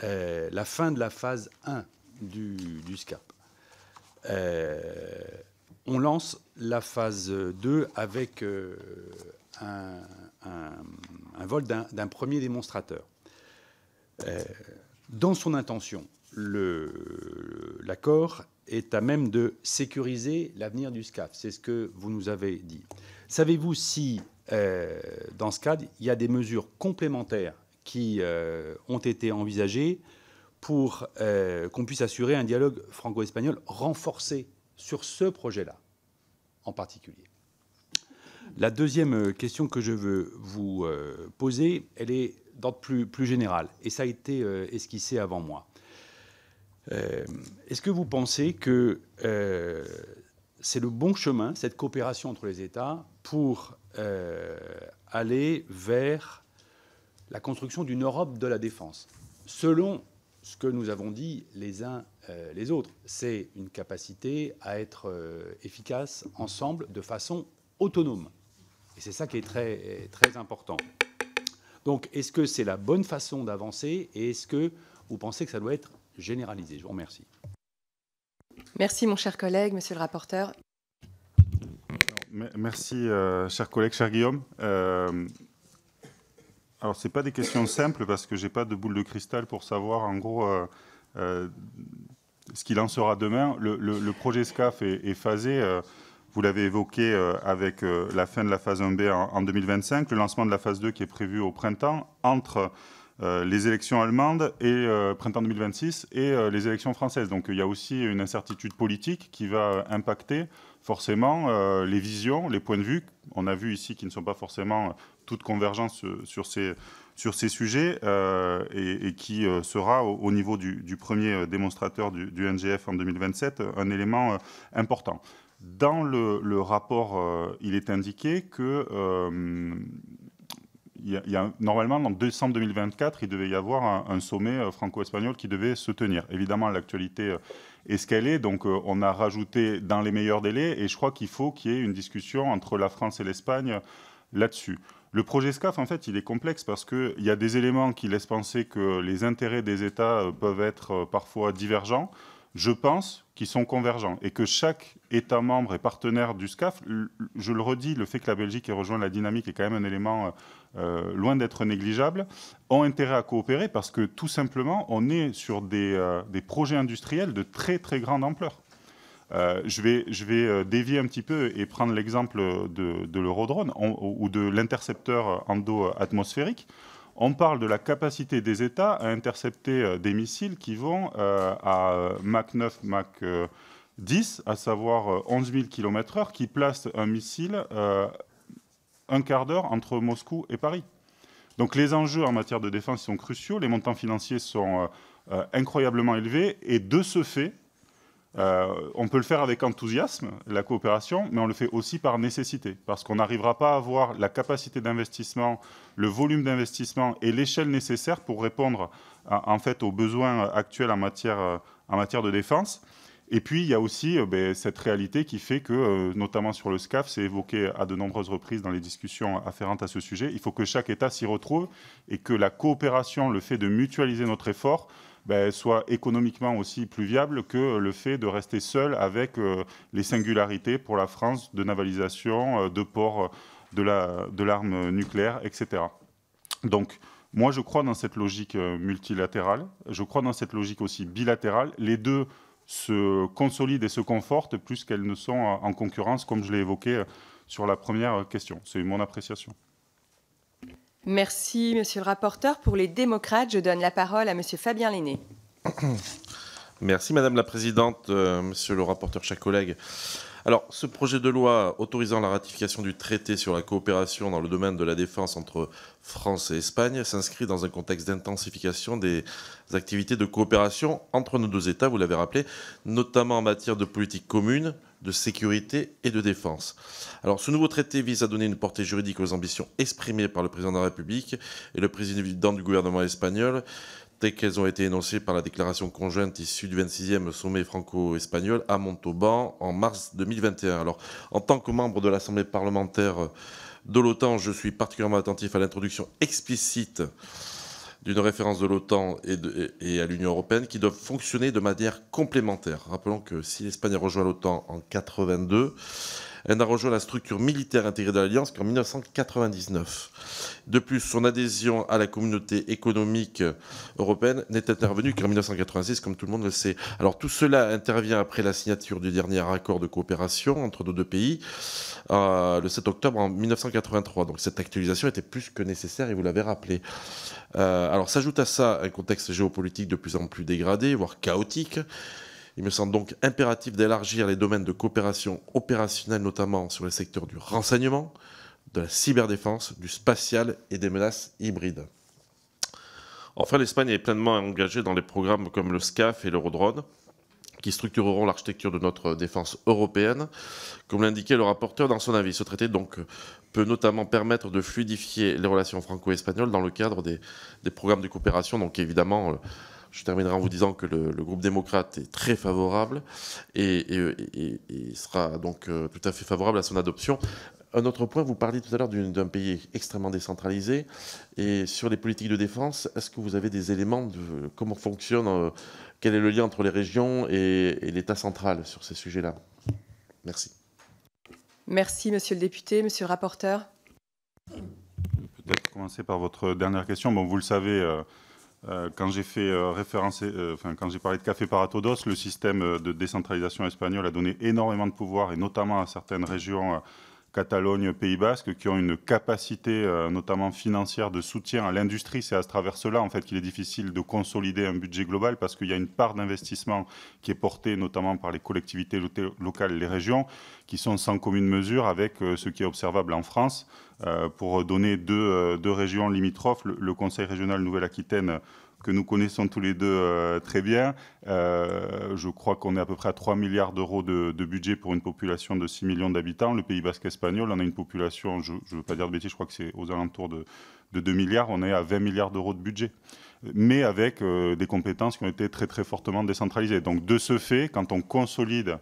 la fin de la phase 1 du SCAF. On lance la phase 2 avec un vol d'un premier démonstrateur. Dans son intention, l'accord est à même de sécuriser l'avenir du SCAF. C'est ce que vous nous avez dit. Savez-vous si, dans ce cadre, il y a des mesures complémentaires qui ont été envisagées pour qu'on puisse assurer un dialogue franco-espagnol renforcé sur ce projet-là, en particulier? La deuxième question que je veux vous poser, elle est d'ordre plus général, et ça a été esquissé avant moi. Est-ce que vous pensez que c'est le bon chemin, cette coopération entre les États, pour aller vers la construction d'une Europe de la défense, selon ce que nous avons dit les uns les autres? C'est une capacité à être efficace ensemble de façon autonome. Et c'est ça qui est très, très important. Donc, est-ce que c'est la bonne façon d'avancer, et est-ce que vous pensez que ça doit être généralisé? Je vous remercie. Merci, mon cher collègue, monsieur le rapporteur. Merci, cher collègue, cher Guillaume. Alors, ce n'est pas des questions simples, parce que je n'ai pas de boule de cristal pour savoir, en gros, ce qu'il en sera demain. Le projet SCAF est phasé. Vous l'avez évoqué avec la fin de la phase 1B en 2025, le lancement de la phase 2 qui est prévu au printemps, entre les élections allemandes et printemps 2026 et les élections françaises. Donc il y a aussi une incertitude politique qui va impacter forcément les visions, les points de vue. On a vu ici qu'ils ne sont pas forcément toutes convergences sur ces sujets, et qui sera au niveau du premier démonstrateur du NGF en 2027 un élément important. Dans le rapport, il est indiqué que normalement, en décembre 2024, il devait y avoir un sommet franco-espagnol qui devait se tenir. Évidemment, l'actualité est ce qu'elle est, donc on a rajouté dans les meilleurs délais, et je crois qu'il faut qu'il y ait une discussion entre la France et l'Espagne là-dessus. Le projet SCAF, en fait, il est complexe parce qu'il y a des éléments qui laissent penser que les intérêts des États peuvent être parfois divergents. Je pense qu'ils sont convergents, et que chaque État membre est partenaire du SCAF. Je le redis, le fait que la Belgique ait rejoint la dynamique est quand même un élément loin d'être négligeable, ont intérêt à coopérer parce que tout simplement, on est sur des projets industriels de très très grande ampleur. Je vais dévier un petit peu et prendre l'exemple de l'Eurodrone ou de l'intercepteur endo-atmosphérique. On parle de la capacité des États à intercepter des missiles qui vont à Mach 9, Mach 10, à savoir 11 000 km/h, qui placent un missile un quart d'heure entre Moscou et Paris. Donc les enjeux en matière de défense sont cruciaux, les montants financiers sont incroyablement élevé. Et de ce fait, on peut le faire avec enthousiasme, la coopération, mais on le fait aussi par nécessité, parce qu'on n'arrivera pas à avoir la capacité d'investissement, le volume d'investissement et l'échelle nécessaire pour répondre en fait aux besoins actuels en matière de défense. Et puis, il y a aussi cette réalité qui fait que, notamment sur le SCAF, c'est évoqué à de nombreuses reprises dans les discussions afférentes à ce sujet, il faut que chaque État s'y retrouve et que la coopération, le fait de mutualiser notre effort, soit économiquement aussi plus viable que le fait de rester seul avec les singularités pour la France de navalisation, de port de l'arme nucléaire, etc. Donc, moi, je crois dans cette logique multilatérale, je crois dans cette logique aussi bilatérale. Les deux se consolident et se confortent plus qu'elles ne sont en concurrence, comme je l'ai évoqué sur la première question. C'est mon appréciation. Merci, monsieur le rapporteur. Pour les démocrates, je donne la parole à monsieur Fabien Lenné. Merci, madame la présidente, monsieur le rapporteur, chers collègues. Alors, ce projet de loi autorisant la ratification du traité sur la coopération dans le domaine de la défense entre France et Espagne s'inscrit dans un contexte d'intensification des activités de coopération entre nos deux États, vous l'avez rappelé, notamment en matière de politique commune, de sécurité et de défense. Alors, ce nouveau traité vise à donner une portée juridique aux ambitions exprimées par le président de la République et le président du gouvernement espagnol, telles qu'elles ont été énoncées par la déclaration conjointe issue du 26e sommet franco-espagnol à Montauban en mars 2021. Alors, en tant que membre de l'Assemblée parlementaire de l'OTAN, je suis particulièrement attentif à l'introduction explicite d'une référence de l'OTAN et à l'Union européenne qui doivent fonctionner de manière complémentaire. Rappelons que si l'Espagne a rejoint l'OTAN en 1982, elle n'a rejoint la structure militaire intégrée de l'Alliance qu'en 1999. De plus, son adhésion à la communauté économique européenne n'est intervenue qu'en 1986, comme tout le monde le sait. Alors tout cela intervient après la signature du dernier accord de coopération entre nos deux pays, le 7 octobre en 1983. Donc cette actualisation était plus que nécessaire et vous l'avez rappelé. Alors s'ajoute à ça un contexte géopolitique de plus en plus dégradé, voire chaotique. Il me semble donc impératif d'élargir les domaines de coopération opérationnelle, notamment sur les secteurs du renseignement, de la cyberdéfense, du spatial et des menaces hybrides. Enfin, l'Espagne est pleinement engagée dans les programmes comme le SCAF et l'Eurodrone, qui structureront l'architecture de notre défense européenne. Comme l'indiquait le rapporteur dans son avis, ce traité donc peut notamment permettre de fluidifier les relations franco-espagnoles dans le cadre des programmes de coopération. Donc évidemment, je terminerai en vous disant que le groupe démocrate est très favorable et sera donc tout à fait favorable à son adoption. Un autre point, vous parliez tout à l'heure d'un pays extrêmement décentralisé. Et sur les politiques de défense, est-ce que vous avez des éléments de comment fonctionne, quel est le lien entre les régions et l'État central sur ces sujets-là? Merci. Merci, monsieur le député. Monsieur le rapporteur. Peut-être commencer par votre dernière question. Bon, vous le savez, quand j'ai fait quand j'ai parlé de Café para Todos, le système de décentralisation espagnol a donné énormément de pouvoir, et notamment à certaines régions, Catalogne, Pays Basque, qui ont une capacité, notamment financière, de soutien à l'industrie. C'est à travers cela, en fait, qu'il est difficile de consolider un budget global, parce qu'il y a une part d'investissement qui est portée notamment par les collectivités locales, les régions, qui sont sans commune mesure avec ce qui est observable en France. Pour donner deux régions limitrophes, le Conseil régional Nouvelle-Aquitaine, que nous connaissons tous les deux très bien. Je crois qu'on est à peu près à 3 milliards d'euros de budget pour une population de 6 millions d'habitants. Le Pays basque espagnol, on a une population, je ne veux pas dire de bêtises, je crois que c'est aux alentours de 2 milliards. On est à 20 milliards d'euros de budget, mais avec des compétences qui ont été très très fortement décentralisées. Donc de ce fait, quand on consolide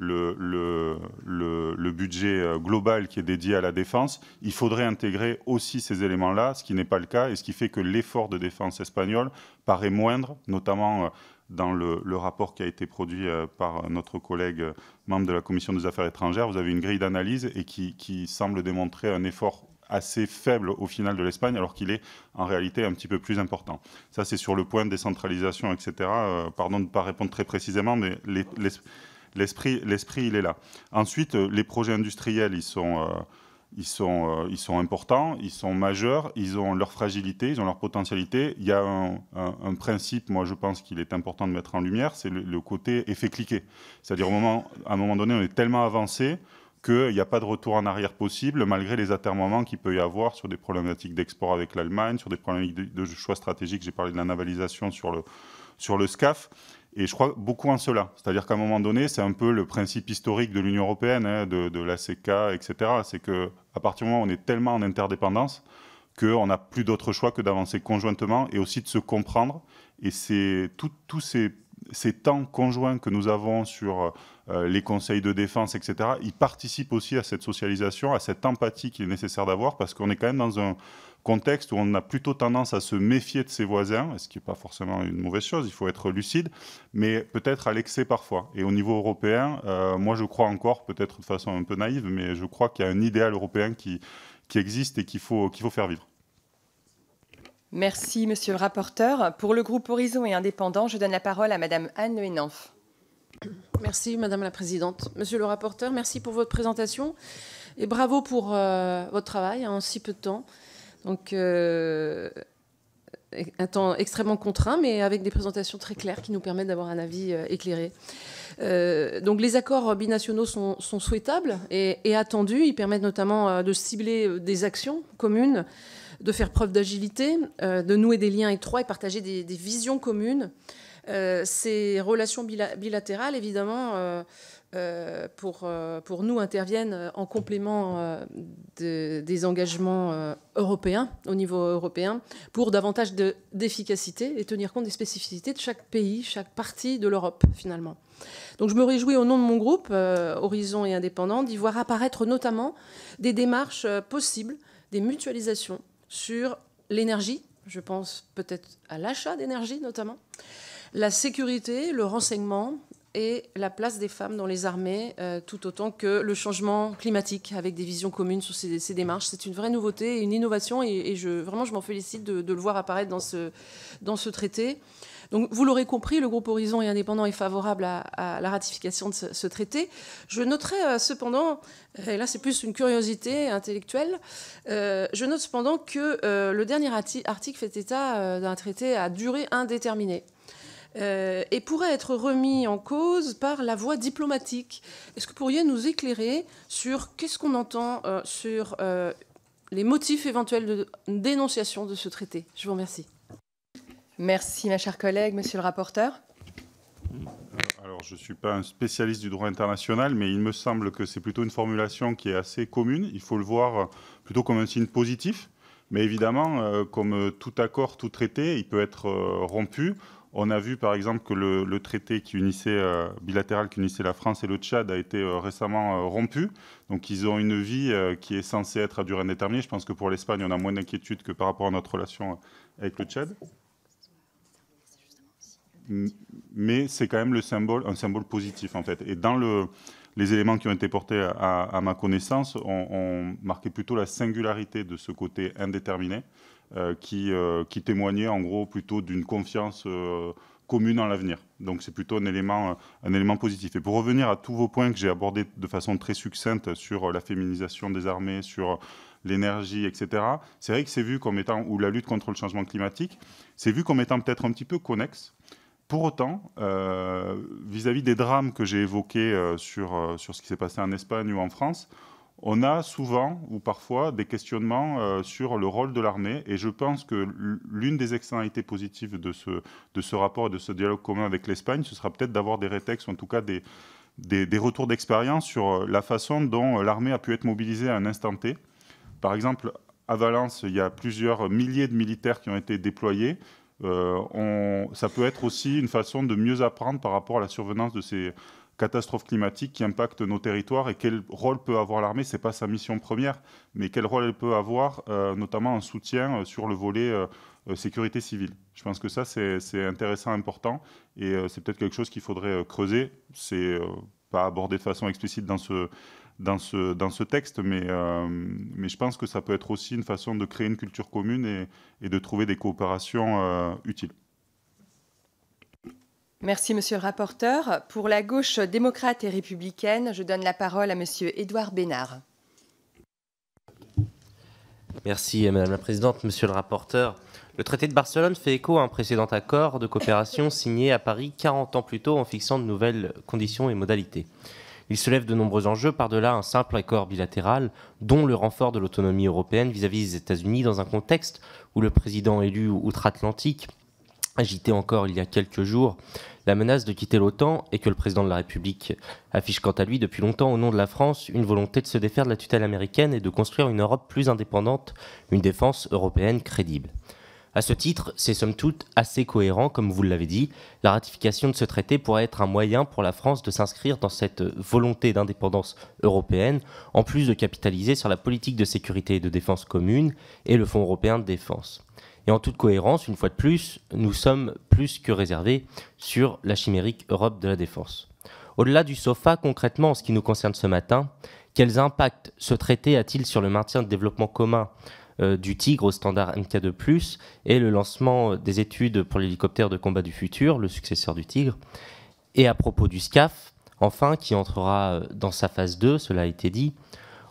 le budget global qui est dédié à la défense, il faudrait intégrer aussi ces éléments-là, ce qui n'est pas le cas, et ce qui fait que l'effort de défense espagnol paraît moindre, notamment dans le rapport qui a été produit par notre collègue membre de la Commission des Affaires étrangères. Vous avez une grille d'analyse et qui semble démontrer un effort assez faible au final de l'Espagne, alors qu'il est en réalité un petit peu plus important. Ça, c'est sur le point de décentralisation, etc. Pardon de ne pas répondre très précisément, mais l'esprit, il est là. Ensuite, les projets industriels, ils sont importants, ils sont majeurs, ils ont leur fragilité, ils ont leur potentialité. Il y a un principe, moi je pense qu'il est important de mettre en lumière, c'est le côté effet cliquet. C'est-à-dire à un moment donné, on est tellement avancé qu'il n'y a pas de retour en arrière possible, malgré les atermoiements qu'il peut y avoir sur des problématiques d'export avec l'Allemagne, sur des problématiques de choix stratégiques. J'ai parlé de la navalisation sur sur le SCAF. Et je crois beaucoup en cela. C'est-à-dire qu'à un moment donné, c'est un peu le principe historique de l'Union européenne, hein, de l'ACK, etc. C'est qu'à partir du moment où on est tellement en interdépendance qu'on n'a plus d'autre choix que d'avancer conjointement et aussi de se comprendre. Et c'est tous ces temps conjoints que nous avons sur les conseils de défense, etc., ils participent aussi à cette socialisation, à cette empathie qu'il est nécessaire d'avoir, parce qu'on est quand même dans un contexte où on a plutôt tendance à se méfier de ses voisins, ce qui n'est pas forcément une mauvaise chose, il faut être lucide, mais peut-être à l'excès parfois. Et au niveau européen, moi je crois encore, peut-être de façon un peu naïve, mais je crois qu'il y a un idéal européen qui existe et qu'il faut faire vivre. Merci, monsieur le rapporteur. Pour le groupe Horizon et Indépendants, je donne la parole à madame Anne Le Henanff. Merci, madame la présidente. Monsieur le rapporteur, merci pour votre présentation et bravo pour votre travail en si peu de temps. Donc, un temps extrêmement contraint, mais avec des présentations très claires qui nous permettent d'avoir un avis éclairé. Donc, les accords binationaux sont souhaitables et attendus. Ils permettent notamment de cibler des actions communes, de faire preuve d'agilité, de nouer des liens étroits et partager des visions communes. Ces relations bilatérales, évidemment, pour nous, interviennent en complément des engagements européens, au niveau européen, pour davantage d'efficacité et tenir compte des spécificités de chaque pays, chaque partie de l'Europe, finalement. Donc je me réjouis au nom de mon groupe, Horizon et Indépendants, d'y voir apparaître notamment des démarches possibles, des mutualisations sur l'énergie, je pense peut-être à l'achat d'énergie notamment, la sécurité, le renseignement et la place des femmes dans les armées, tout autant que le changement climatique, avec des visions communes sur ces démarches. C'est une vraie nouveauté et une innovation, et vraiment je m'en félicite de le voir apparaître dans ce traité. Donc, vous l'aurez compris, le groupe Horizon et Indépendants est favorable à la ratification de ce traité. Je noterai cependant, et là c'est plus une curiosité intellectuelle, je note cependant que le dernier article fait état d'un traité à durée indéterminée. Et pourrait être remis en cause par la voie diplomatique. Est-ce que vous pourriez nous éclairer sur qu'est-ce qu'on entend sur les motifs éventuels de dénonciation de ce traité? Je vous remercie. Merci, ma chère collègue. Monsieur le rapporteur. Alors, je ne suis pas un spécialiste du droit international, mais il me semble que c'est plutôt une formulation qui est assez commune. Il faut le voir plutôt comme un signe positif. Mais évidemment, comme tout accord, tout traité, il peut être rompu. On a vu, par exemple, que le traité bilatéral qui unissait la France et le Tchad a été récemment rompu. Donc, ils ont une vie qui est censée être à durée indéterminée. Je pense que pour l'Espagne, on a moins d'inquiétude que par rapport à notre relation avec le Tchad. Mais c'est quand même un symbole positif, en fait. Et dans les éléments qui ont été portés à ma connaissance, on marquait plutôt la singularité de ce côté indéterminé, qui témoignait en gros plutôt d'une confiance commune en l'avenir. Donc c'est plutôt un élément positif. Et pour revenir à tous vos points que j'ai abordés de façon très succincte sur la féminisation des armées, sur l'énergie, etc., c'est vrai que c'est vu comme étant, ou la lutte contre le changement climatique, c'est vu comme étant peut-être un petit peu connexe. Pour autant, vis-à-vis des drames que j'ai évoqués sur ce qui s'est passé en Espagne ou en France, on a souvent ou parfois des questionnements sur le rôle de l'armée. Et je pense que l'une des externalités positives de ce rapport et de ce dialogue commun avec l'Espagne, ce sera peut-être d'avoir des rétextes, ou en tout cas des retours d'expérience sur la façon dont l'armée a pu être mobilisée à un instant T. Par exemple, à Valence, il y a plusieurs milliers de militaires qui ont été déployés. Ça peut être aussi une façon de mieux apprendre par rapport à la survenance de ces catastrophes climatiques qui impactent nos territoires et quel rôle peut avoir l'armée. Ce n'est pas sa mission première, mais quel rôle elle peut avoir, notamment en soutien sur le volet sécurité civile. Je pense que ça, c'est intéressant, important, et c'est peut-être quelque chose qu'il faudrait creuser. C'est pas abordé de façon explicite dans ce texte, mais je pense que ça peut être aussi une façon de créer une culture commune et de trouver des coopérations utiles. Merci, monsieur le rapporteur. Pour la gauche démocrate et républicaine, je donne la parole à monsieur Édouard Bénard. Merci, madame la présidente. Monsieur le rapporteur, le traité de Barcelone fait écho à un précédent accord de coopération signé à Paris 40 ans plus tôt en fixant de nouvelles conditions et modalités. Il se lève de nombreux enjeux par-delà un simple accord bilatéral, dont le renfort de l'autonomie européenne vis-à-vis des États-Unis dans un contexte où le président élu outre-Atlantique agité encore il y a quelques jours la menace de quitter l'OTAN et que le président de la République affiche quant à lui depuis longtemps au nom de la France une volonté de se défaire de la tutelle américaine et de construire une Europe plus indépendante, une défense européenne crédible. À ce titre, c'est somme toute assez cohérent, comme vous l'avez dit. La ratification de ce traité pourrait être un moyen pour la France de s'inscrire dans cette volonté d'indépendance européenne, en plus de capitaliser sur la politique de sécurité et de défense commune et le Fonds européen de défense. Et en toute cohérence, une fois de plus, nous sommes plus que réservés sur la chimérique Europe de la défense. Au-delà du SOFA, concrètement, en ce qui nous concerne ce matin, quels impacts ce traité a-t-il sur le maintien de développement commun du Tigre au standard MK2+, et le lancement des études pour l'hélicoptère de combat du futur, le successeur du Tigre, et à propos du SCAF, enfin, qui entrera dans sa phase 2, cela a été dit,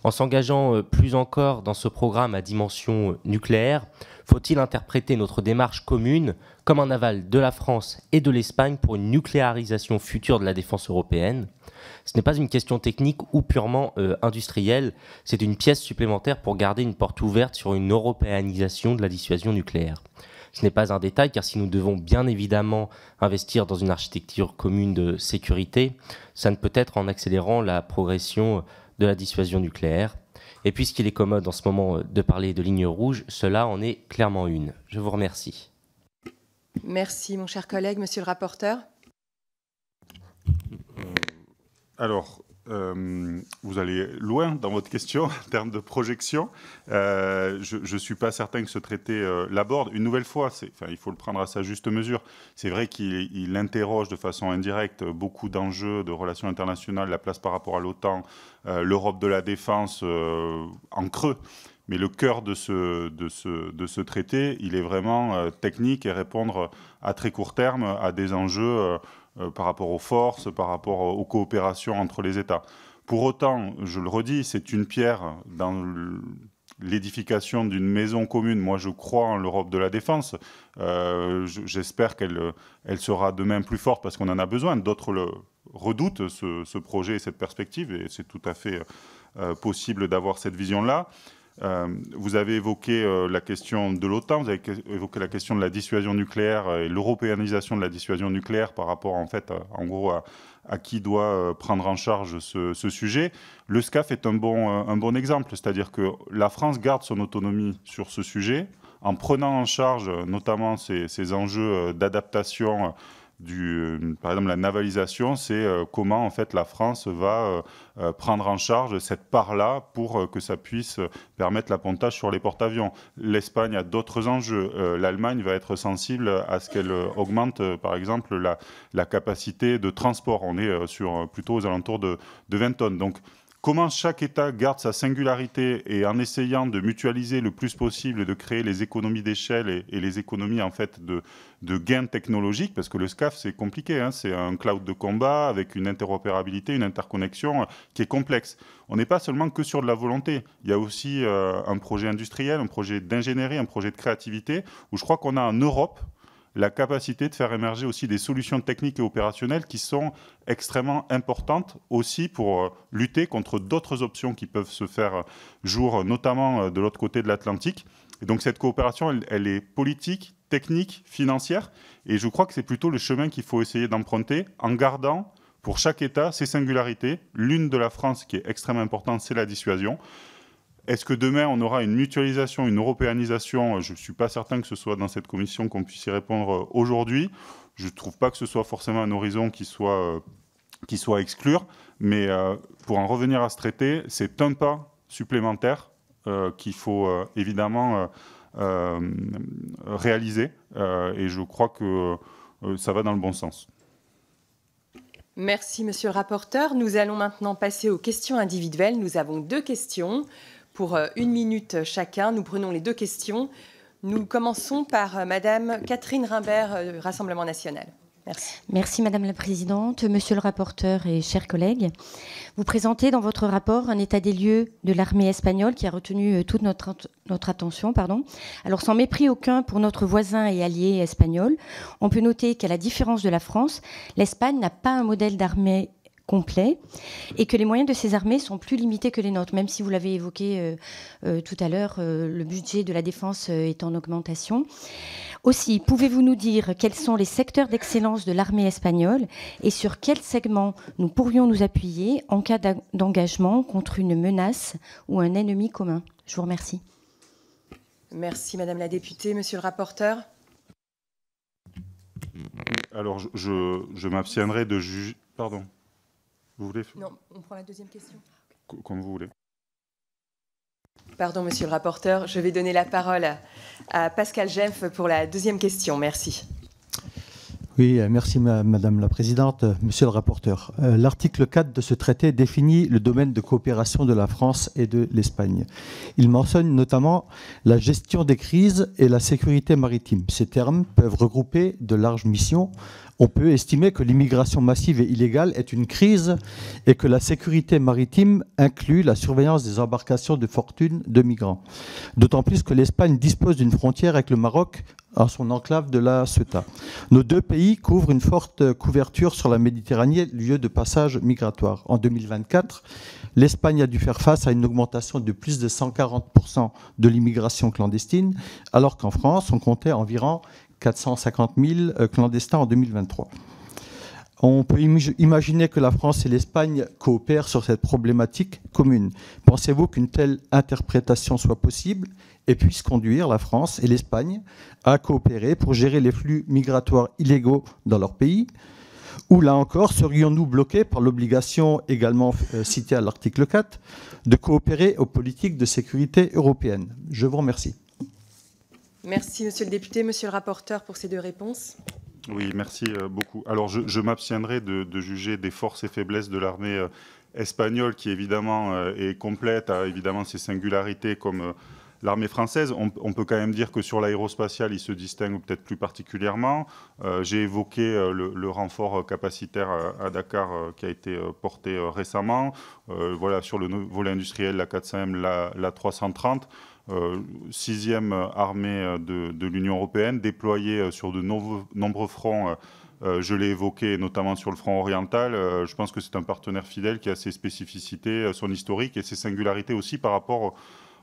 en s'engageant plus encore dans ce programme à dimension nucléaire, faut-il interpréter notre démarche commune comme un aval de la France et de l'Espagne pour une nucléarisation future de la défense européenne ? Ce n'est pas une question technique ou purement industrielle, c'est une pièce supplémentaire pour garder une porte ouverte sur une européanisation de la dissuasion nucléaire. Ce n'est pas un détail, car si nous devons bien évidemment investir dans une architecture commune de sécurité, ça ne peut être en accélérant la progression de la dissuasion nucléaire. Et puisqu'il est commode en ce moment de parler de ligne rouge, cela en est clairement une. Je vous remercie. Merci, mon cher collègue. Monsieur le rapporteur. Alors, vous allez loin dans votre question en termes de projection. Je ne suis pas certain que ce traité l'aborde. Une nouvelle fois, il faut le prendre à sa juste mesure. C'est vrai qu'il interroge de façon indirecte beaucoup d'enjeux de relations internationales, la place par rapport à l'OTAN, l'Europe de la défense en creux. Mais le cœur de ce traité, il est vraiment technique et répondre à très court terme à des enjeux par rapport aux forces, par rapport aux coopérations entre les États. Pour autant, je le redis, c'est une pierre dans l'édification d'une maison commune. Moi, je crois en l'Europe de la défense. J'espère qu'elle sera demain plus forte parce qu'on en a besoin. D'autres redoutent ce projet et cette perspective, et c'est tout à fait possible d'avoir cette vision-là. Vous avez évoqué la question de l'OTAN, vous avez évoqué la question de la dissuasion nucléaire et l'européanisation de la dissuasion nucléaire par rapport, en fait, en gros, à qui doit prendre en charge ce sujet. Le SCAF est un bon exemple, c'est-à-dire que la France garde son autonomie sur ce sujet en prenant en charge notamment ces enjeux d'adaptation par exemple, la navalisation, c'est comment en fait la France va prendre en charge cette part-là pour que ça puisse permettre l'appontage sur les porte-avions. L'Espagne a d'autres enjeux. L'Allemagne va être sensible à ce qu'elle augmente, par exemple, la capacité de transport. On est plutôt aux alentours de 20 tonnes. Donc, comment chaque État garde sa singularité et en essayant de mutualiser le plus possible et de créer les économies d'échelle et les économies en fait de gains technologiques, parce que le SCAF c'est compliqué, hein, c'est un cloud de combat avec une interopérabilité, une interconnexion qui est complexe. On n'est pas seulement que sur de la volonté, il y a aussi un projet industriel, un projet d'ingénierie, un projet de créativité, où je crois qu'on a en Europe la capacité de faire émerger aussi des solutions techniques et opérationnelles qui sont extrêmement importantes aussi pour lutter contre d'autres options qui peuvent se faire jour, notamment de l'autre côté de l'Atlantique. Et donc cette coopération, elle est politique, technique, financière, et je crois que c'est plutôt le chemin qu'il faut essayer d'emprunter en gardant pour chaque État ses singularités. L'une de la France qui est extrêmement importante, c'est la dissuasion. Est-ce que demain, on aura une mutualisation, une européanisation ? Je ne suis pas certain que ce soit dans cette commission qu'on puisse y répondre aujourd'hui. Je ne trouve pas que ce soit forcément un horizon qui soit à exclure. Mais pour en revenir à ce traité, c'est un pas supplémentaire qu'il faut évidemment réaliser. Et je crois que ça va dans le bon sens. Merci, monsieur le rapporteur. Nous allons maintenant passer aux questions individuelles. Nous avons 2 questions. Pour 1 minute chacun, nous prenons les 2 questions. Nous commençons par Madame Catherine Rimbert, Rassemblement national. Merci. Merci Madame la Présidente, Monsieur le rapporteur et chers collègues. Vous présentez dans votre rapport un état des lieux de l'armée espagnole qui a retenu toute notre attention. Alors sans mépris aucun pour notre voisin et allié espagnol, on peut noter qu'à la différence de la France, l'Espagne n'a pas un modèle d'armée complet et que les moyens de ces armées sont plus limités que les nôtres, même si vous l'avez évoqué tout à l'heure, le budget de la défense est en augmentation. Aussi, pouvez-vous nous dire quels sont les secteurs d'excellence de l'armée espagnole et sur quels segments nous pourrions nous appuyer en cas d'engagement contre une menace ou un ennemi commun? Je vous remercie. Merci Madame la députée. Monsieur le rapporteur. Alors, je m'abstiendrai de juger... Pardon. Vous voulez? Non, on prend la deuxième question. Comme vous voulez. Pardon, monsieur le rapporteur. Je vais donner la parole à Pascal Genf pour la deuxième question. Merci. Oui, merci Madame la Présidente. Monsieur le rapporteur, l'article 4 de ce traité définit le domaine de coopération de la France et de l'Espagne. Il mentionne notamment la gestion des crises et la sécurité maritime. Ces termes peuvent regrouper de larges missions. On peut estimer que l'immigration massive et illégale est une crise et que la sécurité maritime inclut la surveillance des embarcations de fortune de migrants. D'autant plus que l'Espagne dispose d'une frontière avec le Maroc à son enclave de la Ceuta. Nos deux pays couvrent une forte couverture sur la Méditerranée, lieu de passage migratoire. En 2024, l'Espagne a dû faire face à une augmentation de plus de 140% de l'immigration clandestine, alors qu'en France, on comptait environ 450 000 clandestins en 2023. On peut imaginer que la France et l'Espagne coopèrent sur cette problématique commune. Pensez-vous qu'une telle interprétation soit possible et puisse conduire la France et l'Espagne à coopérer pour gérer les flux migratoires illégaux dans leur pays? Ou là encore, serions-nous bloqués par l'obligation également citée à l'article 4 de coopérer aux politiques de sécurité européennes? Je vous remercie. Merci, monsieur le député. Monsieur le rapporteur, pour ces deux réponses. Oui, merci beaucoup. Alors, je m'abstiendrai de juger des forces et faiblesses de l'armée espagnole, qui évidemment est complète, a évidemment ses singularités comme l'armée française. On peut quand même dire que sur l'aérospatiale, il se distingue peut-être plus particulièrement. J'ai évoqué le renfort capacitaire à Dakar qui a été porté récemment. Voilà, sur le volet industriel, la 400M, la 330. 6e armée de l'Union européenne, déployée sur de nombreux fronts. Je l'ai évoqué notamment sur le front oriental. Je pense que c'est un partenaire fidèle qui a ses spécificités, son historique et ses singularités aussi par rapport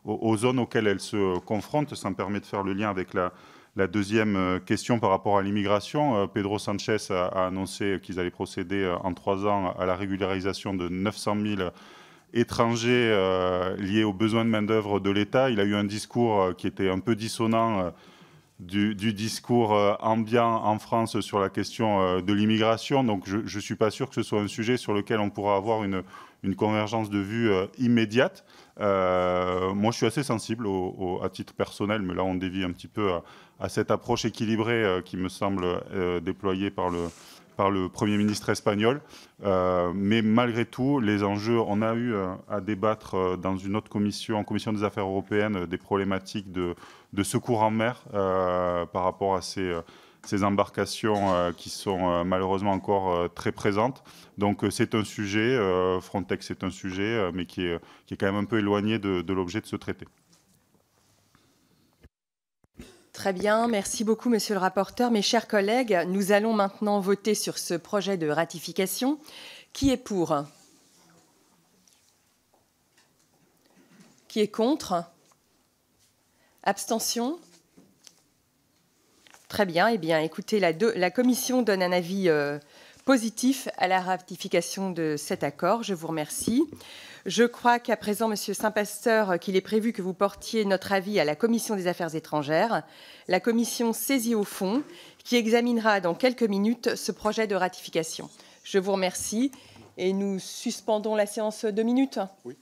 aux zones auxquelles elle se confronte. Ça me permet de faire le lien avec la deuxième question par rapport à l'immigration. Pedro Sanchez a annoncé qu'ils allaient procéder en 3 ans à la régularisation de 900 000 étrangers liés aux besoins de main-d'œuvre de l'État. Il a eu un discours qui était un peu dissonant du discours ambiant en France sur la question de l'immigration. Donc je ne suis pas sûr que ce soit un sujet sur lequel on pourra avoir une convergence de vues immédiate. Moi, je suis assez sensible à titre personnel, mais là, on dévie un petit peu à cette approche équilibrée qui me semble déployée par le Premier ministre espagnol. Mais malgré tout, les enjeux, on a eu à débattre dans une autre commission, en commission des affaires européennes, des problématiques de secours en mer par rapport à ces embarcations qui sont malheureusement encore très présentes. Donc c'est un sujet, Frontex est un sujet, mais qui est quand même un peu éloigné de l'objet de ce traité. Très bien, merci beaucoup, monsieur le rapporteur. Mes chers collègues, nous allons maintenant voter sur ce projet de ratification. Qui est pour? Qui est contre? Abstention? Très bien. Eh bien, écoutez, la Commission donne un avis positif à la ratification de cet accord. Je vous remercie. Je crois qu'à présent, Monsieur Saint-Pasteur, qu'il est prévu que vous portiez notre avis à la Commission des Affaires étrangères, la Commission saisie au fond, qui examinera dans quelques minutes ce projet de ratification. Je vous remercie et nous suspendons la séance 2 minutes. Oui.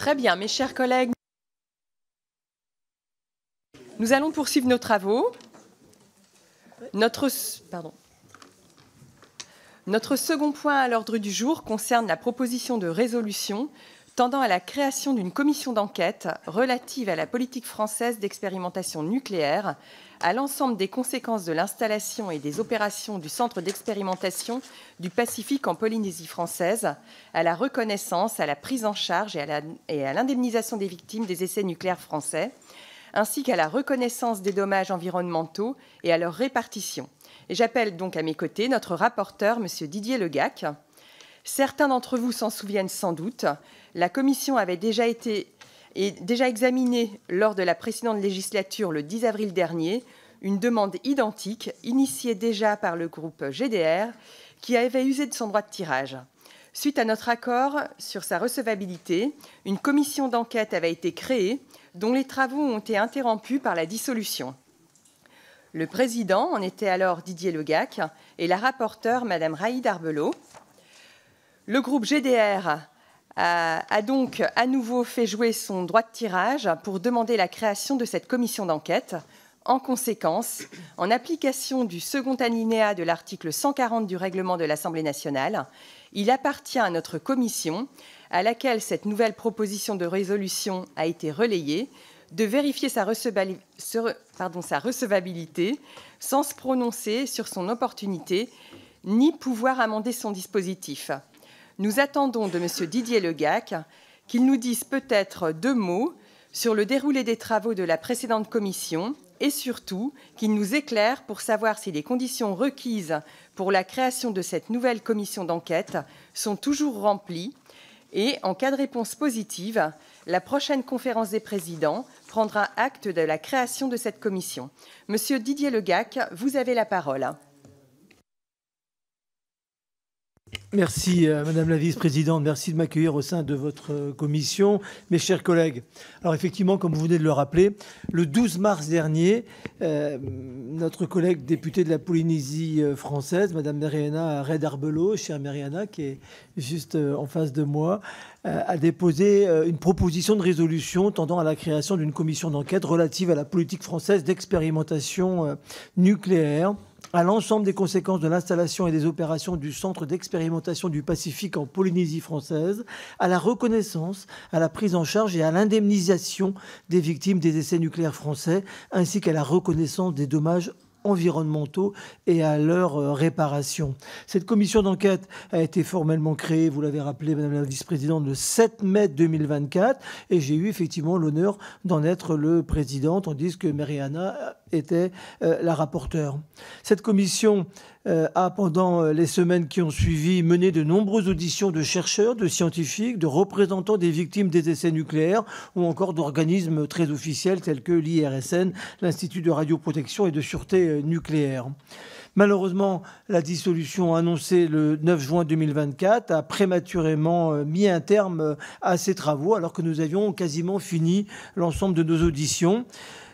Très bien, mes chers collègues. Nous allons poursuivre nos travaux. Notre second point à l'ordre du jour concerne la proposition de résolution tendant à la création d'une commission d'enquête relative à la politique française d'expérimentation nucléaire, à l'ensemble des conséquences de l'installation et des opérations du Centre d'expérimentation du Pacifique en Polynésie française, à la reconnaissance, à la prise en charge et à l'indemnisation des victimes des essais nucléaires français, ainsi qu'à la reconnaissance des dommages environnementaux et à leur répartition. Et j'appelle donc à mes côtés notre rapporteur, M. Didier Le Gac. Certains d'entre vous s'en souviennent sans doute. La commission avait déjà examiné lors de la précédente législature, le 10 avril dernier, une demande identique, initiée déjà par le groupe GDR, qui avait usé de son droit de tirage. Suite à notre accord sur sa recevabilité, une commission d'enquête avait été créée, dont les travaux ont été interrompus par la dissolution. Le président en était alors Didier Le Gac et la rapporteure, Mme Raïd Arbelot. Le groupe GDR a donc à nouveau fait jouer son droit de tirage pour demander la création de cette commission d'enquête. En conséquence, en application du second alinéa de l'article 140 du règlement de l'Assemblée nationale, il appartient à notre commission, à laquelle cette nouvelle proposition de résolution a été relayée, de vérifier sa recevabilité sans se prononcer sur son opportunité, ni pouvoir amender son dispositif. Nous attendons de M. Didier Le Gac qu'il nous dise peut-être 2 mots sur le déroulé des travaux de la précédente commission et surtout qu'il nous éclaire pour savoir si les conditions requises pour la création de cette nouvelle commission d'enquête sont toujours remplies et, en cas de réponse positive, la prochaine conférence des présidents prendra acte de la création de cette commission. Monsieur Didier Le Gac, vous avez la parole. Merci Madame la Vice-Présidente, merci de m'accueillir au sein de votre commission. Mes chers collègues, alors effectivement, comme vous venez de le rappeler, le 12 mars dernier, notre collègue députée de la Polynésie française, Madame Mariana Raïd Arbelot, chère Mariana, qui est juste en face de moi, a déposé une proposition de résolution tendant à la création d'une commission d'enquête relative à la politique française d'expérimentation nucléaire, à l'ensemble des conséquences de l'installation et des opérations du Centre d'expérimentation du Pacifique en Polynésie française, à la reconnaissance, à la prise en charge et à l'indemnisation des victimes des essais nucléaires français, ainsi qu'à la reconnaissance des dommages environnementaux et à leur réparation. Cette commission d'enquête a été formellement créée, vous l'avez rappelé, Madame la Vice-Présidente, le 7 mai 2024, et j'ai eu effectivement l'honneur d'en être le président, tandis que Mariana était la rapporteure. Cette commission a, pendant les semaines qui ont suivi, mené de nombreuses auditions de chercheurs, de scientifiques, de représentants des victimes des essais nucléaires ou encore d'organismes très officiels tels que l'IRSN, l'Institut de radioprotection et de sûreté nucléaire. Malheureusement, la dissolution annoncée le 9 juin 2024 a prématurément mis un terme à ces travaux alors que nous avions quasiment fini l'ensemble de nos auditions.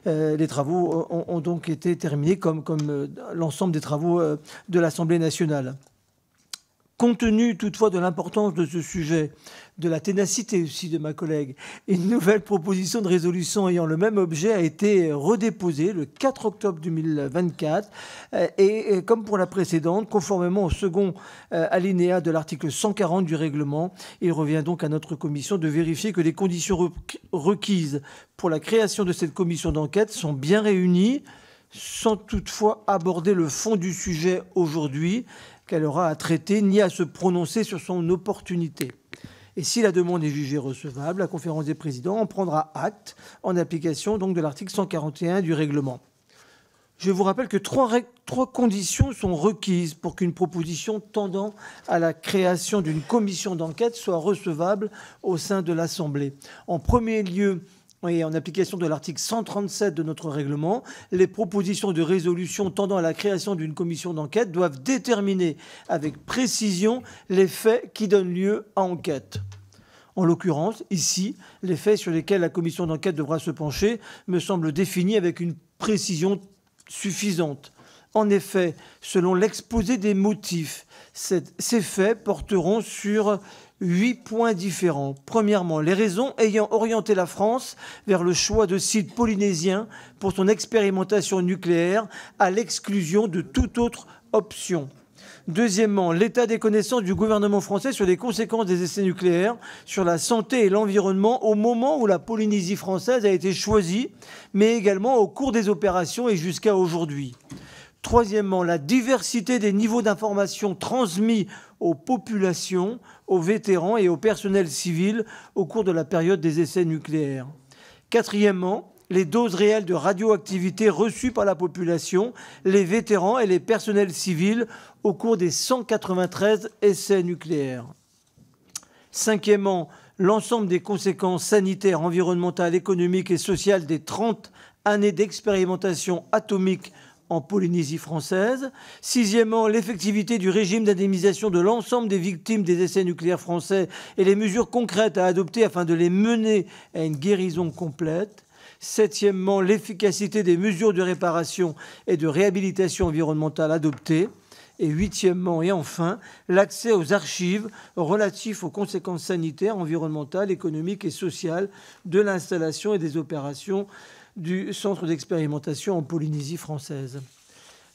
Les travaux ont donc été terminés comme l'ensemble des travaux de l'Assemblée nationale. Compte tenu toutefois de l'importance de ce sujet, de la ténacité aussi de ma collègue, une nouvelle proposition de résolution ayant le même objet a été redéposée le 4 octobre 2024 et comme pour la précédente, conformément au second alinéa de l'article 140 du règlement, il revient donc à notre commission de vérifier que les conditions requises pour la création de cette commission d'enquête sont bien réunies, sans toutefois aborder le fond du sujet aujourd'hui, qu'elle aura à traiter ni à se prononcer sur son opportunité. Et si la demande est jugée recevable, la conférence des présidents en prendra acte en application donc de l'article 141 du règlement. Je vous rappelle que trois conditions sont requises pour qu'une proposition tendant à la création d'une commission d'enquête soit recevable au sein de l'Assemblée. En premier lieu, et en application de l'article 137 de notre règlement, les propositions de résolution tendant à la création d'une commission d'enquête doivent déterminer avec précision les faits qui donnent lieu à enquête. En l'occurrence, ici, les faits sur lesquels la commission d'enquête devra se pencher me semblent définis avec une précision suffisante. En effet, selon l'exposé des motifs, ces faits porteront sur 8 points différents. Premièrement, les raisons ayant orienté la France vers le choix de sites polynésiens pour son expérimentation nucléaire à l'exclusion de toute autre option. Deuxièmement, l'état des connaissances du gouvernement français sur les conséquences des essais nucléaires sur la santé et l'environnement au moment où la Polynésie française a été choisie, mais également au cours des opérations et jusqu'à aujourd'hui. Troisièmement, la diversité des niveaux d'information transmis aux populations, aux vétérans et au personnel civil au cours de la période des essais nucléaires. Quatrièmement, les doses réelles de radioactivité reçues par la population, les vétérans et les personnels civils au cours des 193 essais nucléaires. Cinquièmement, l'ensemble des conséquences sanitaires, environnementales, économiques et sociales des 30 années d'expérimentation atomique en Polynésie française. Sixièmement, l'effectivité du régime d'indemnisation de l'ensemble des victimes des essais nucléaires français et les mesures concrètes à adopter afin de les mener à une guérison complète. Septièmement, l'efficacité des mesures de réparation et de réhabilitation environnementale adoptées. Et huitièmement, et enfin, l'accès aux archives relatifs aux conséquences sanitaires, environnementales, économiques et sociales de l'installation et des opérations du centre d'expérimentation en Polynésie française.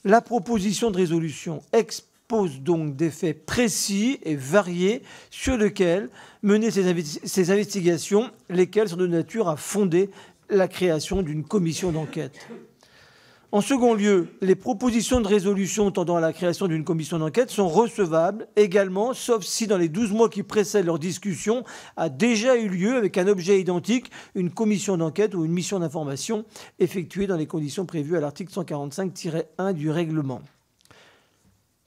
La proposition de résolution expose donc des faits précis et variés sur lesquels mener ces investigations, lesquelles sont de nature à fonder la création d'une commission d'enquête. En second lieu, les propositions de résolution tendant à la création d'une commission d'enquête sont recevables également, sauf si dans les 12 mois qui précèdent leur discussion a déjà eu lieu avec un objet identique, une commission d'enquête ou une mission d'information effectuée dans les conditions prévues à l'article 145-1 du règlement.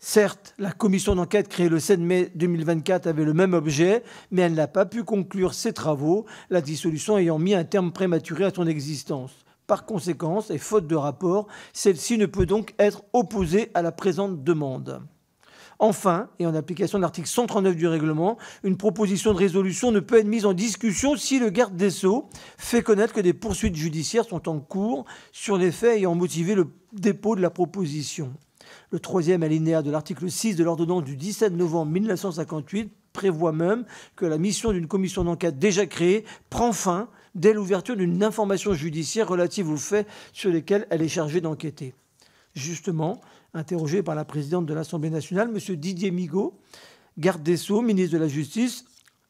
Certes, la commission d'enquête créée le 7 mai 2024 avait le même objet, mais elle n'a pas pu conclure ses travaux, la dissolution ayant mis un terme prématuré à son existence. Par conséquent, et faute de rapport, celle-ci ne peut donc être opposée à la présente demande. Enfin, et en application de l'article 139 du règlement, une proposition de résolution ne peut être mise en discussion si le garde des Sceaux fait connaître que des poursuites judiciaires sont en cours sur les faits ayant motivé le dépôt de la proposition. Le troisième alinéa de l'article 6 de l'ordonnance du 17 novembre 1958 prévoit même que la mission d'une commission d'enquête déjà créée prend fin dès l'ouverture d'une information judiciaire relative aux faits sur lesquels elle est chargée d'enquêter. Justement, interrogé par la présidente de l'Assemblée nationale, M. Didier Migaud, garde des Sceaux, ministre de la Justice,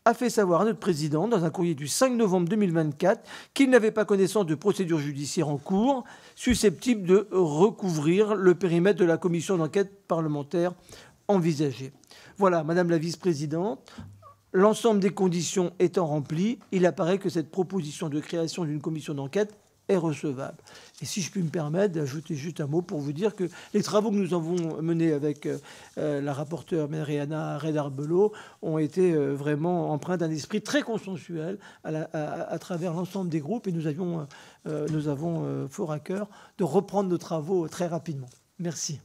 a fait savoir à notre président, dans un courrier du 5 novembre 2024, qu'il n'avait pas connaissance de procédures judiciaires en cours susceptibles de recouvrir le périmètre de la commission d'enquête parlementaire envisagée. Voilà, Madame la vice-présidente, l'ensemble des conditions étant remplies, il apparaît que cette proposition de création d'une commission d'enquête est recevable. Et si je puis me permettre d'ajouter juste un mot pour vous dire que les travaux que nous avons menés avec la rapporteure Mariana Redarbelot ont été vraiment empreints d'un esprit très consensuel à travers l'ensemble des groupes et nous avons fort à cœur de reprendre nos travaux très rapidement. Merci.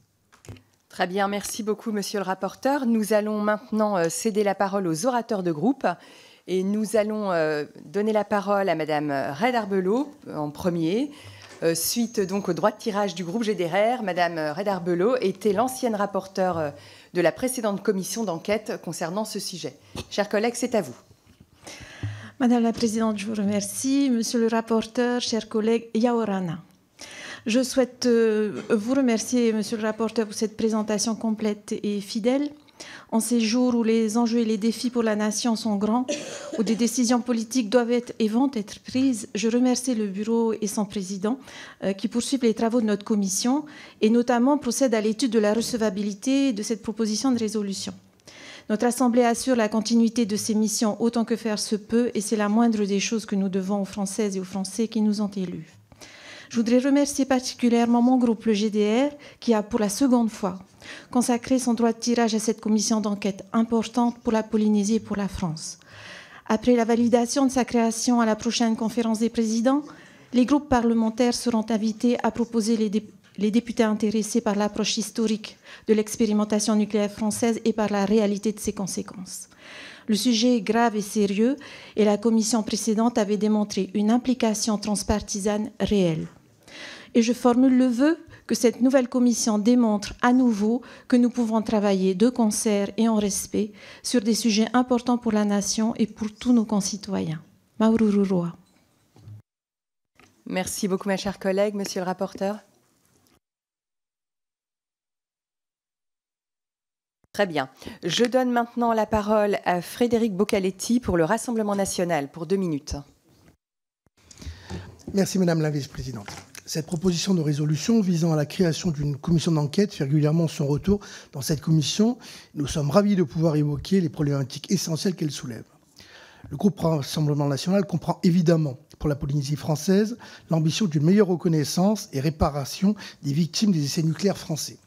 Très bien, merci beaucoup, monsieur le rapporteur. Nous allons maintenant céder la parole aux orateurs de groupe. Et nous allons donner la parole à Madame Redarbelot en premier. Suite donc au droit de tirage du groupe GDR, Madame Redarbelot était l'ancienne rapporteure de la précédente commission d'enquête concernant ce sujet. Chers collègues, c'est à vous. Madame la Présidente, je vous remercie. Monsieur le rapporteur, chers collègues, Yaorana. Je souhaite vous remercier, monsieur le rapporteur, pour cette présentation complète et fidèle. En ces jours où les enjeux et les défis pour la nation sont grands, où des décisions politiques doivent être et vont être prises, je remercie le bureau et son président qui poursuivent les travaux de notre commission et notamment procèdent à l'étude de la recevabilité de cette proposition de résolution. Notre Assemblée assure la continuité de ses missions autant que faire se peut et c'est la moindre des choses que nous devons aux Françaises et aux Français qui nous ont élus. Je voudrais remercier particulièrement mon groupe, le GDR, qui a pour la seconde fois consacré son droit de tirage à cette commission d'enquête importante pour la Polynésie et pour la France. Après la validation de sa création à la prochaine conférence des présidents, les groupes parlementaires seront invités à proposer les députés intéressés par l'approche historique de l'expérimentation nucléaire française et par la réalité de ses conséquences. Le sujet est grave et sérieux et la commission précédente avait démontré une implication transpartisane réelle. Et je formule le vœu que cette nouvelle commission démontre à nouveau que nous pouvons travailler de concert et en respect sur des sujets importants pour la nation et pour tous nos concitoyens. Maurururua. Merci beaucoup, ma chère collègue. Monsieur le rapporteur. Très bien. Je donne maintenant la parole à Frédéric Boccaletti pour le Rassemblement national, pour 2 minutes. Merci, Madame la Vice-présidente. Cette proposition de résolution visant à la création d'une commission d'enquête fait régulièrement son retour dans cette commission. Nous sommes ravis de pouvoir évoquer les problématiques essentielles qu'elle soulève. Le groupe Rassemblement national comprend évidemment pour la Polynésie française l'ambition d'une meilleure reconnaissance et réparation des victimes des essais nucléaires français.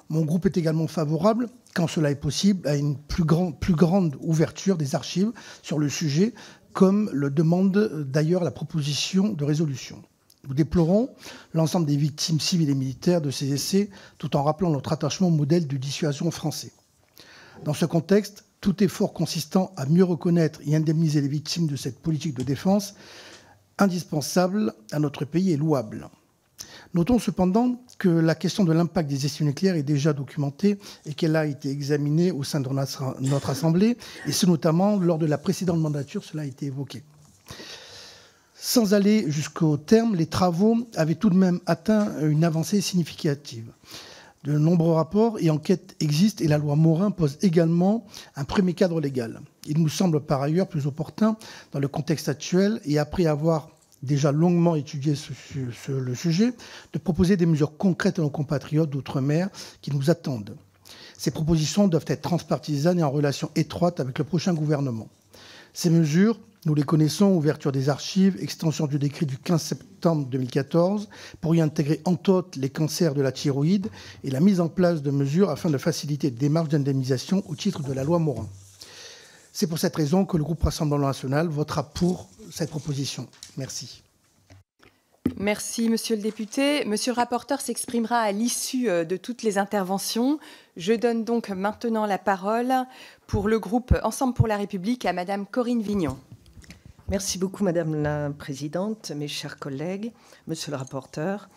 Mon groupe est également favorable, quand cela est possible, à une plus grande ouverture des archives sur le sujet, comme le demande d'ailleurs la proposition de résolution. Nous déplorons l'ensemble des victimes civiles et militaires de ces essais, tout en rappelant notre attachement au modèle de dissuasion français. Dans ce contexte, tout effort consistant à mieux reconnaître et indemniser les victimes de cette politique de défense indispensable à notre pays est louable. Notons cependant que la question de l'impact des essais nucléaires est déjà documentée et qu'elle a été examinée au sein de notre Assemblée, et ce notamment lors de la précédente mandature, cela a été évoqué. Sans aller jusqu'au terme, les travaux avaient tout de même atteint une avancée significative. De nombreux rapports et enquêtes existent et la loi Morin pose également un premier cadre légal. Il nous semble par ailleurs plus opportun, dans le contexte actuel et après avoir déjà longuement étudié le sujet, de proposer des mesures concrètes à nos compatriotes d'outre-mer qui nous attendent. Ces propositions doivent être transpartisanes et en relation étroite avec le prochain gouvernement. Ces mesures, nous les connaissons, ouverture des archives, extension du décret du 15 septembre 2014 pour y intégrer entre autres les cancers de la thyroïde et la mise en place de mesures afin de faciliter les démarches d'indemnisation au titre de la loi Morin. C'est pour cette raison que le groupe Rassemblement national votera pour cette proposition. Merci. Merci, monsieur le député. Monsieur le rapporteur s'exprimera à l'issue de toutes les interventions. Je donne donc maintenant la parole pour le groupe Ensemble pour la République à madame Corinne Vignon. Merci beaucoup, Madame la Présidente, mes chers collègues, monsieur le rapporteur.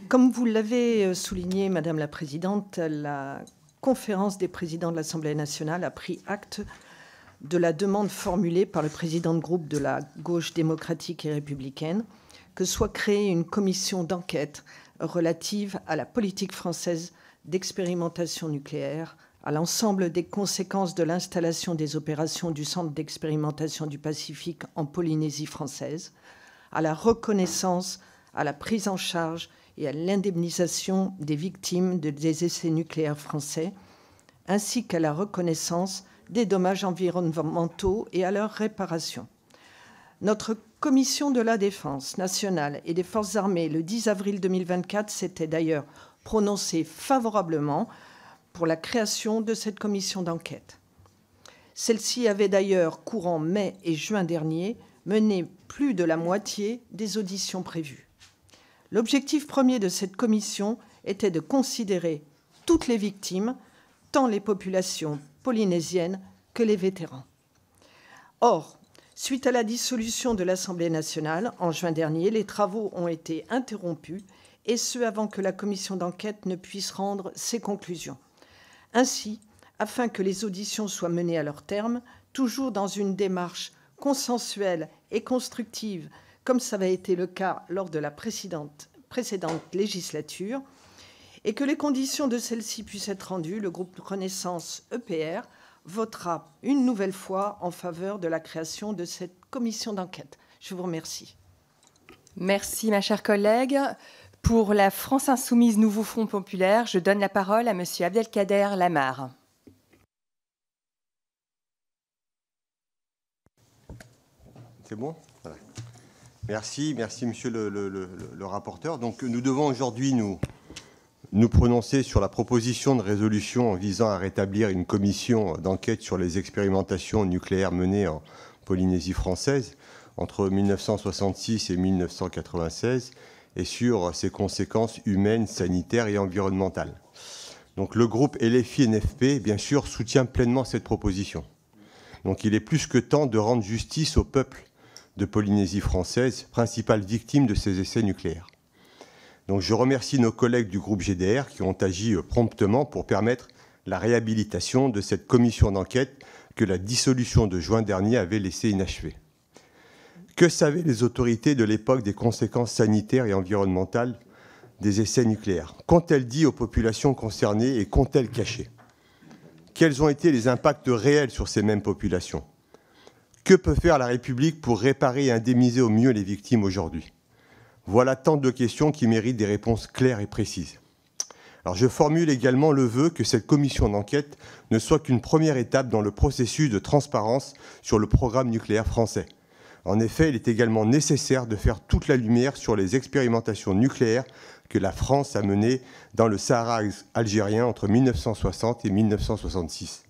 Comme vous l'avez souligné, Madame la Présidente, la conférence des présidents de l'Assemblée nationale a pris acte de la demande formulée par le président de groupe de la gauche démocratique et républicaine que soit créée une commission d'enquête relative à la politique française d'expérimentation nucléaire, à l'ensemble des conséquences de l'installation des opérations du Centre d'expérimentation du Pacifique en Polynésie française, à la reconnaissance, à la prise en charge et à l'indemnisation des victimes des essais nucléaires français, ainsi qu'à la reconnaissance des dommages environnementaux et à leur réparation. Notre commission de la défense nationale et des forces armées, le 10 avril 2024, s'était d'ailleurs prononcée favorablement pour la création de cette commission d'enquête. Celle-ci avait d'ailleurs, courant mai et juin dernier, mené plus de la moitié des auditions prévues. L'objectif premier de cette commission était de considérer toutes les victimes, tant les populations polynésiennes que les vétérans. Or, suite à la dissolution de l'Assemblée nationale en juin dernier, les travaux ont été interrompus, et ce avant que la commission d'enquête ne puisse rendre ses conclusions. Ainsi, afin que les auditions soient menées à leur terme, toujours dans une démarche consensuelle et constructive, comme ça avait été le cas lors de la précédente législature, et que les conditions de celle-ci puissent être rendues, le groupe Renaissance EPR votera une nouvelle fois en faveur de la création de cette commission d'enquête. Je vous remercie. Merci, ma chère collègue. Pour la France Insoumise Nouveau Front Populaire, je donne la parole à monsieur Abdelkader Lamar. C'est bon ? Voilà. Merci monsieur le rapporteur. Donc, nous devons aujourd'hui nous prononcer sur la proposition de résolution visant à rétablir une commission d'enquête sur les expérimentations nucléaires menées en Polynésie française entre 1966 et 1996 et sur ses conséquences humaines, sanitaires et environnementales. Donc le groupe LFI-NFP, bien sûr, soutient pleinement cette proposition. Donc il est plus que temps de rendre justice au peuple de Polynésie française, principale victime de ces essais nucléaires. Donc je remercie nos collègues du groupe GDR qui ont agi promptement pour permettre la réhabilitation de cette commission d'enquête que la dissolution de juin dernier avait laissé inachevée. Que savaient les autorités de l'époque des conséquences sanitaires et environnementales des essais nucléaires? Qu'ont-elles dit aux populations concernées et qu'ont-elles caché? Quels ont été les impacts réels sur ces mêmes populations? Que peut faire la République pour réparer et indemniser au mieux les victimes aujourd'hui? Voilà tant de questions qui méritent des réponses claires et précises. Alors je formule également le vœu que cette commission d'enquête ne soit qu'une première étape dans le processus de transparence sur le programme nucléaire français. En effet, il est également nécessaire de faire toute la lumière sur les expérimentations nucléaires que la France a menées dans le Sahara algérien entre 1960 et 1966.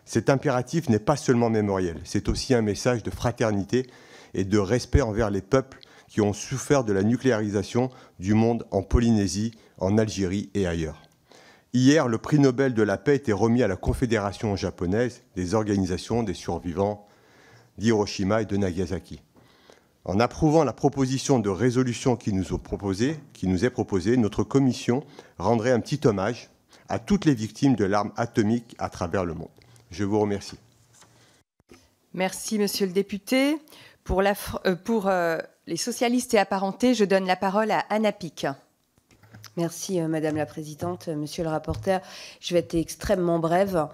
Cet impératif n'est pas seulement mémoriel, c'est aussi un message de fraternité et de respect envers les peuples qui ont souffert de la nucléarisation du monde en Polynésie, en Algérie et ailleurs. Hier, le prix Nobel de la paix était remis à la Confédération japonaise des organisations des survivants d'Hiroshima et de Nagasaki. En approuvant la proposition de résolution qui nous est proposée, notre commission rendrait un petit hommage à toutes les victimes de l'arme atomique à travers le monde. Je vous remercie. Merci, monsieur le député. Pour les socialistes et apparentés, je donne la parole à Anna Pic. Merci, Madame la Présidente. Monsieur le rapporteur, je vais être extrêmement brève.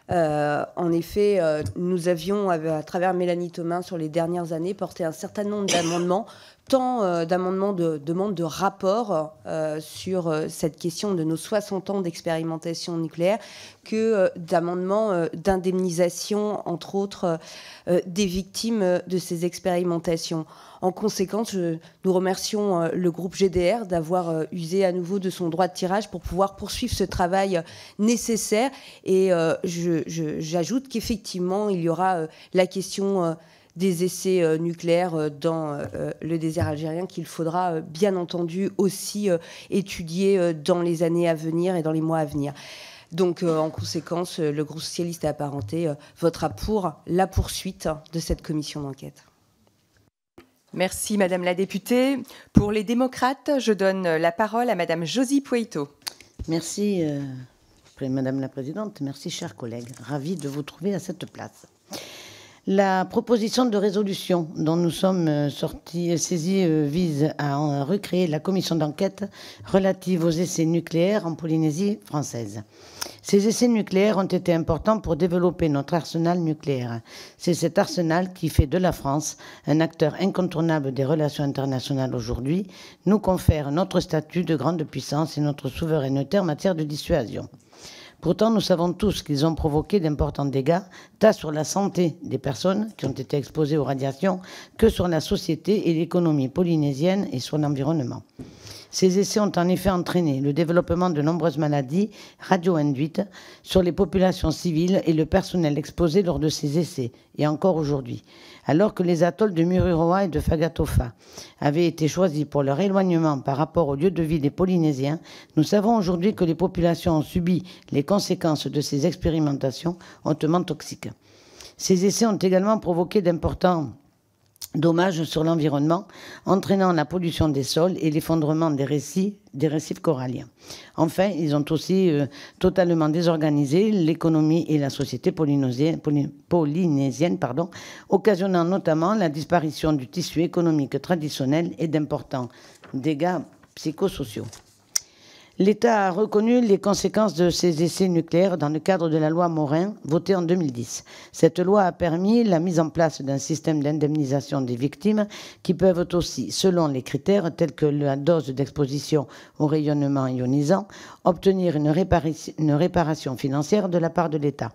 En effet, nous avions, à travers Mélanie Thomas, sur les dernières années, porté un certain nombre d'amendements, tant d'amendements de demande de rapport sur cette question de nos 60 ans d'expérimentation nucléaire que d'amendements d'indemnisation, entre autres, des victimes de ces expérimentations. En conséquence, nous remercions le groupe GDR d'avoir usé à nouveau de son droit de tirage pour pouvoir poursuivre ce travail nécessaire. Et j'ajoute qu'effectivement, il y aura la question des essais nucléaires dans le désert algérien qu'il faudra bien entendu aussi étudier dans les années à venir et dans les mois à venir. Donc, en conséquence, le groupe socialiste et apparenté votera pour la poursuite de cette commission d'enquête. Merci, Madame la députée. Pour les démocrates, je donne la parole à Madame Josie Pueito. Merci, Madame la Présidente. Merci, chers collègues. Ravie de vous trouver à cette place. La proposition de résolution dont nous sommes saisis vise à recréer la commission d'enquête relative aux essais nucléaires en Polynésie française. Ces essais nucléaires ont été importants pour développer notre arsenal nucléaire. C'est cet arsenal qui fait de la France un acteur incontournable des relations internationales aujourd'hui, nous confère notre statut de grande puissance et notre souveraineté en matière de dissuasion. Pourtant, nous savons tous qu'ils ont provoqué d'importants dégâts, tant sur la santé des personnes qui ont été exposées aux radiations que sur la société et l'économie polynésienne et sur l'environnement. Ces essais ont en effet entraîné le développement de nombreuses maladies radio-induites sur les populations civiles et le personnel exposé lors de ces essais, et encore aujourd'hui. Alors que les atolls de Mururoa et de Fagatofa avaient été choisis pour leur éloignement par rapport au lieu de vie des Polynésiens, nous savons aujourd'hui que les populations ont subi les conséquences de ces expérimentations hautement toxiques. Ces essais ont également provoqué d'importants dommages sur l'environnement, entraînant la pollution des sols et l'effondrement des récifs coralliens. Enfin, ils ont aussi totalement désorganisé l'économie et la société polynésienne, occasionnant notamment la disparition du tissu économique traditionnel et d'importants dégâts psychosociaux. L'État a reconnu les conséquences de ces essais nucléaires dans le cadre de la loi Morin, votée en 2010. Cette loi a permis la mise en place d'un système d'indemnisation des victimes qui peuvent aussi, selon les critères tels que la dose d'exposition au rayonnement ionisant, obtenir une réparation financière de la part de l'État.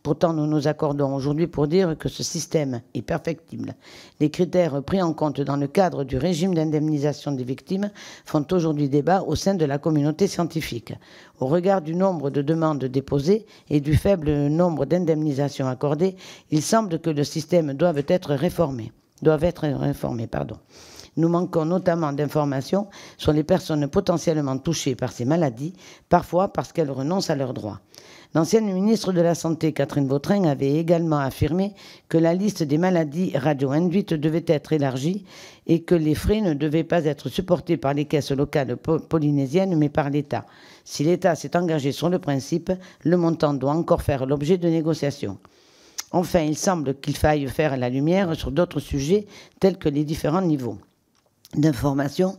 Pourtant, nous nous accordons aujourd'hui pour dire que ce système est perfectible. Les critères pris en compte dans le cadre du régime d'indemnisation des victimes font aujourd'hui débat au sein de la communauté scientifique. Au regard du nombre de demandes déposées et du faible nombre d'indemnisations accordées, il semble que le système doive être réformé. Nous manquons notamment d'informations sur les personnes potentiellement touchées par ces maladies, parfois parce qu'elles renoncent à leurs droits. L'ancienne ministre de la Santé, Catherine Vautrin, avait également affirmé que la liste des maladies radio-induites devait être élargie et que les frais ne devaient pas être supportés par les caisses locales polynésiennes, mais par l'État. Si l'État s'est engagé sur le principe, le montant doit encore faire l'objet de négociations. Enfin, il semble qu'il faille faire la lumière sur d'autres sujets tels que les différents niveaux d'information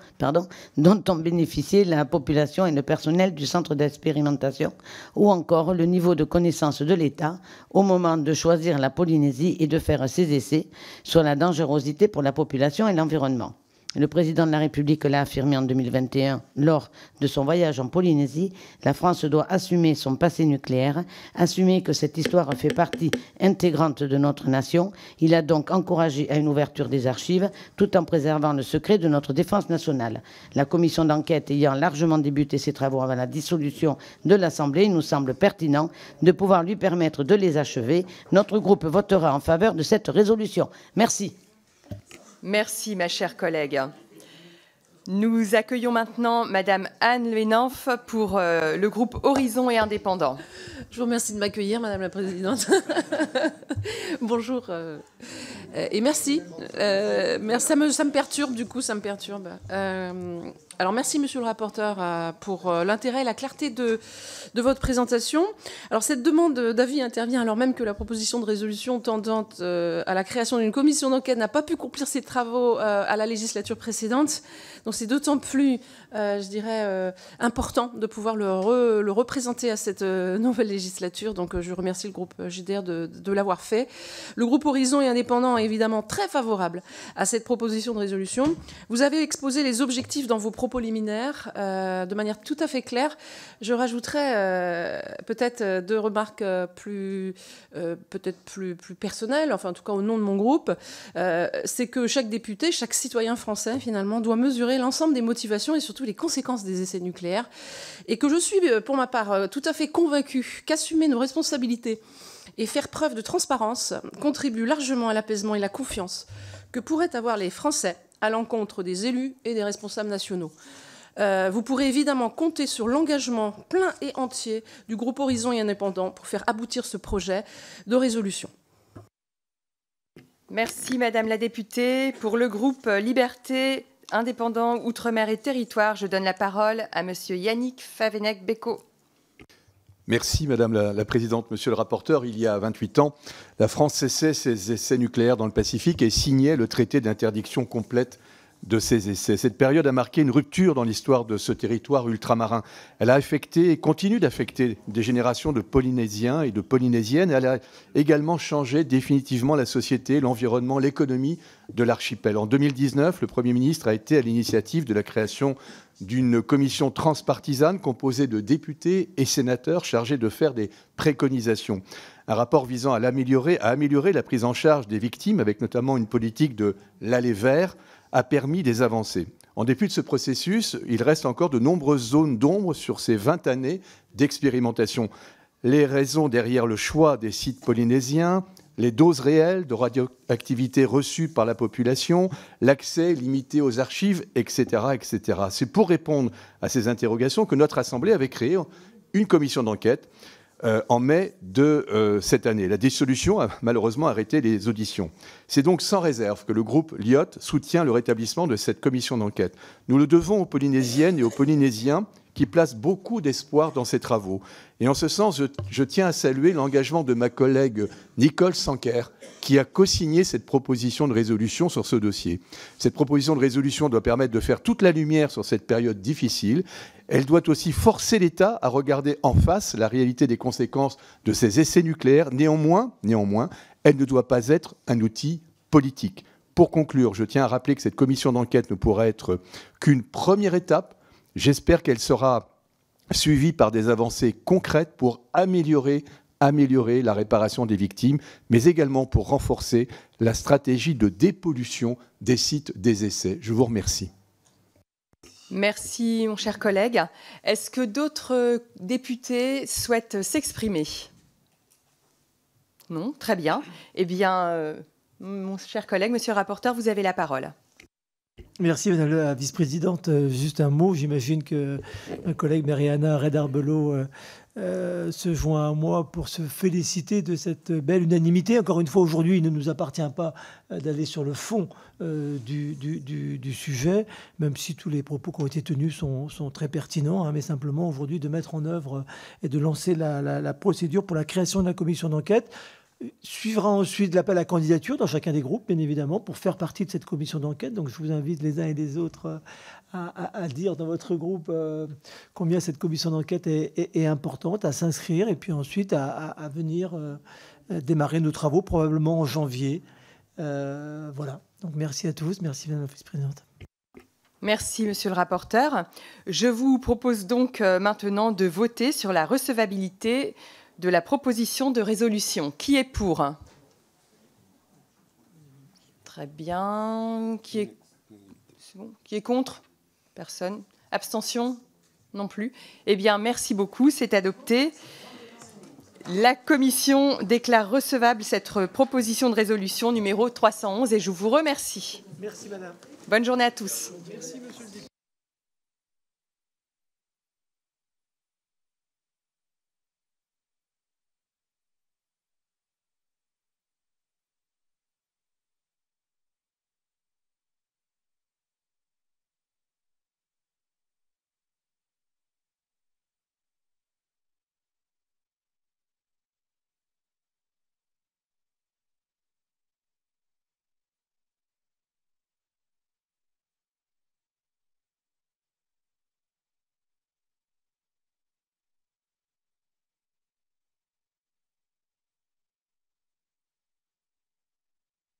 dont ont bénéficié la population et le personnel du centre d'expérimentation, ou encore le niveau de connaissance de l'État au moment de choisir la Polynésie et de faire ses essais sur la dangerosité pour la population et l'environnement. Le président de la République l'a affirmé en 2021 lors de son voyage en Polynésie. La France doit assumer son passé nucléaire, assumer que cette histoire fait partie intégrante de notre nation. Il a donc encouragé à une ouverture des archives tout en préservant le secret de notre défense nationale. La commission d'enquête ayant largement débuté ses travaux avant la dissolution de l'Assemblée, il nous semble pertinent de pouvoir lui permettre de les achever. Notre groupe votera en faveur de cette résolution. Merci. Merci, ma chère collègue. Nous accueillons maintenant Madame Anne Lenanf pour le groupe Horizon et Indépendants. Je vous remercie de m'accueillir, Madame la Présidente. Bonjour. Et merci. Ça me perturbe, du coup, ça me perturbe. Alors, merci, Monsieur le rapporteur, pour l'intérêt et la clarté de votre présentation. Alors, cette demande d'avis intervient alors même que la proposition de résolution tendant à la création d'une commission d'enquête n'a pas pu conclure ses travaux à la législature précédente. Donc, c'est d'autant plus, je dirais, important de pouvoir le représenter à cette nouvelle législature. Donc, je remercie le groupe JDR de l'avoir fait. Le groupe Horizon et Indépendants est évidemment très favorable à cette proposition de résolution. Vous avez exposé les objectifs dans vos propos liminaires de manière tout à fait claire. Je rajouterais peut-être deux remarques peut-être plus personnelles, enfin en tout cas au nom de mon groupe. C'est que chaque député, chaque citoyen français finalement doit mesurer l'ensemble des motivations et surtout les conséquences des essais nucléaires, et que je suis pour ma part tout à fait convaincue qu'assumer nos responsabilités et faire preuve de transparence contribue largement à l'apaisement et la confiance que pourraient avoir les Français à l'encontre des élus et des responsables nationaux. Vous pourrez évidemment compter sur l'engagement plein et entier du groupe Horizon et Indépendants pour faire aboutir ce projet de résolution. Merci Madame la députée. Pour le groupe Liberté, Indépendants, Outre-mer et Territoires, je donne la parole à Monsieur Yannick Favennec-Becco. Merci Madame la Présidente. Monsieur le rapporteur, il y a 28 ans, la France cessait ses essais nucléaires dans le Pacifique et signait le traité d'interdiction complète de ces essais. Cette période a marqué une rupture dans l'histoire de ce territoire ultramarin. Elle a affecté et continue d'affecter des générations de Polynésiens et de Polynésiennes. Elle a également changé définitivement la société, l'environnement, l'économie de l'archipel. En 2019, le Premier ministre a été à l'initiative de la création d'une commission transpartisane composée de députés et sénateurs chargés de faire des préconisations. Un rapport visant à améliorer la prise en charge des victimes, avec notamment une politique de l'aller vers, a permis des avancées. En dépit de ce processus, il reste encore de nombreuses zones d'ombre sur ces 20 années d'expérimentation. Les raisons derrière le choix des sites polynésiens, les doses réelles de radioactivité reçues par la population, l'accès limité aux archives, etc., etc. C'est pour répondre à ces interrogations que notre Assemblée avait créé une commission d'enquête en mai de cette année. La dissolution a malheureusement arrêté les auditions. C'est donc sans réserve que le groupe LIOT soutient le rétablissement de cette commission d'enquête. Nous le devons aux Polynésiennes et aux Polynésiens qui placent beaucoup d'espoir dans ces travaux. Et en ce sens, je tiens à saluer l'engagement de ma collègue Nicole Sanquer, qui a co-signé cette proposition de résolution sur ce dossier. Cette proposition de résolution doit permettre de faire toute la lumière sur cette période difficile. Elle doit aussi forcer l'État à regarder en face la réalité des conséquences de ces essais nucléaires. Néanmoins, elle ne doit pas être un outil politique. Pour conclure, je tiens à rappeler que cette commission d'enquête ne pourra être qu'une première étape. J'espère qu'elle sera suivie par des avancées concrètes pour améliorer la réparation des victimes, mais également pour renforcer la stratégie de dépollution des sites des essais. Je vous remercie. Merci, mon cher collègue. Est-ce que d'autres députés souhaitent s'exprimer? Non, très bien. Eh bien, mon cher collègue, monsieur le rapporteur, vous avez la parole. Merci, Madame la Vice-présidente. Juste un mot, j'imagine que ma collègue Mariana Redarbelot se joint à moi pour se féliciter de cette belle unanimité. Encore une fois, aujourd'hui, il ne nous appartient pas d'aller sur le fond du sujet, même si tous les propos qui ont été tenus sont très pertinents, hein, mais simplement aujourd'hui de mettre en œuvre et de lancer la procédure pour la création de la commission d'enquête. Suivra ensuite l'appel à candidature dans chacun des groupes, bien évidemment, pour faire partie de cette commission d'enquête. Donc je vous invite les uns et les autres à dire dans votre groupe combien cette commission d'enquête est importante, à s'inscrire et puis ensuite à venir démarrer nos travaux probablement en janvier. Voilà. Donc merci à tous. Merci Madame la Vice-présidente. Merci, Monsieur le rapporteur. Je vous propose donc maintenant de voter sur la recevabilité de la proposition de résolution. Qui est pour? Très bien. Qui est, c'est bon. Qui est contre? Personne. Abstention? Non plus. Eh bien, merci beaucoup. C'est adopté. La Commission déclare recevable cette proposition de résolution numéro 311 et je vous remercie. Merci, Madame. Bonne journée à tous. Merci, Monsieur le député.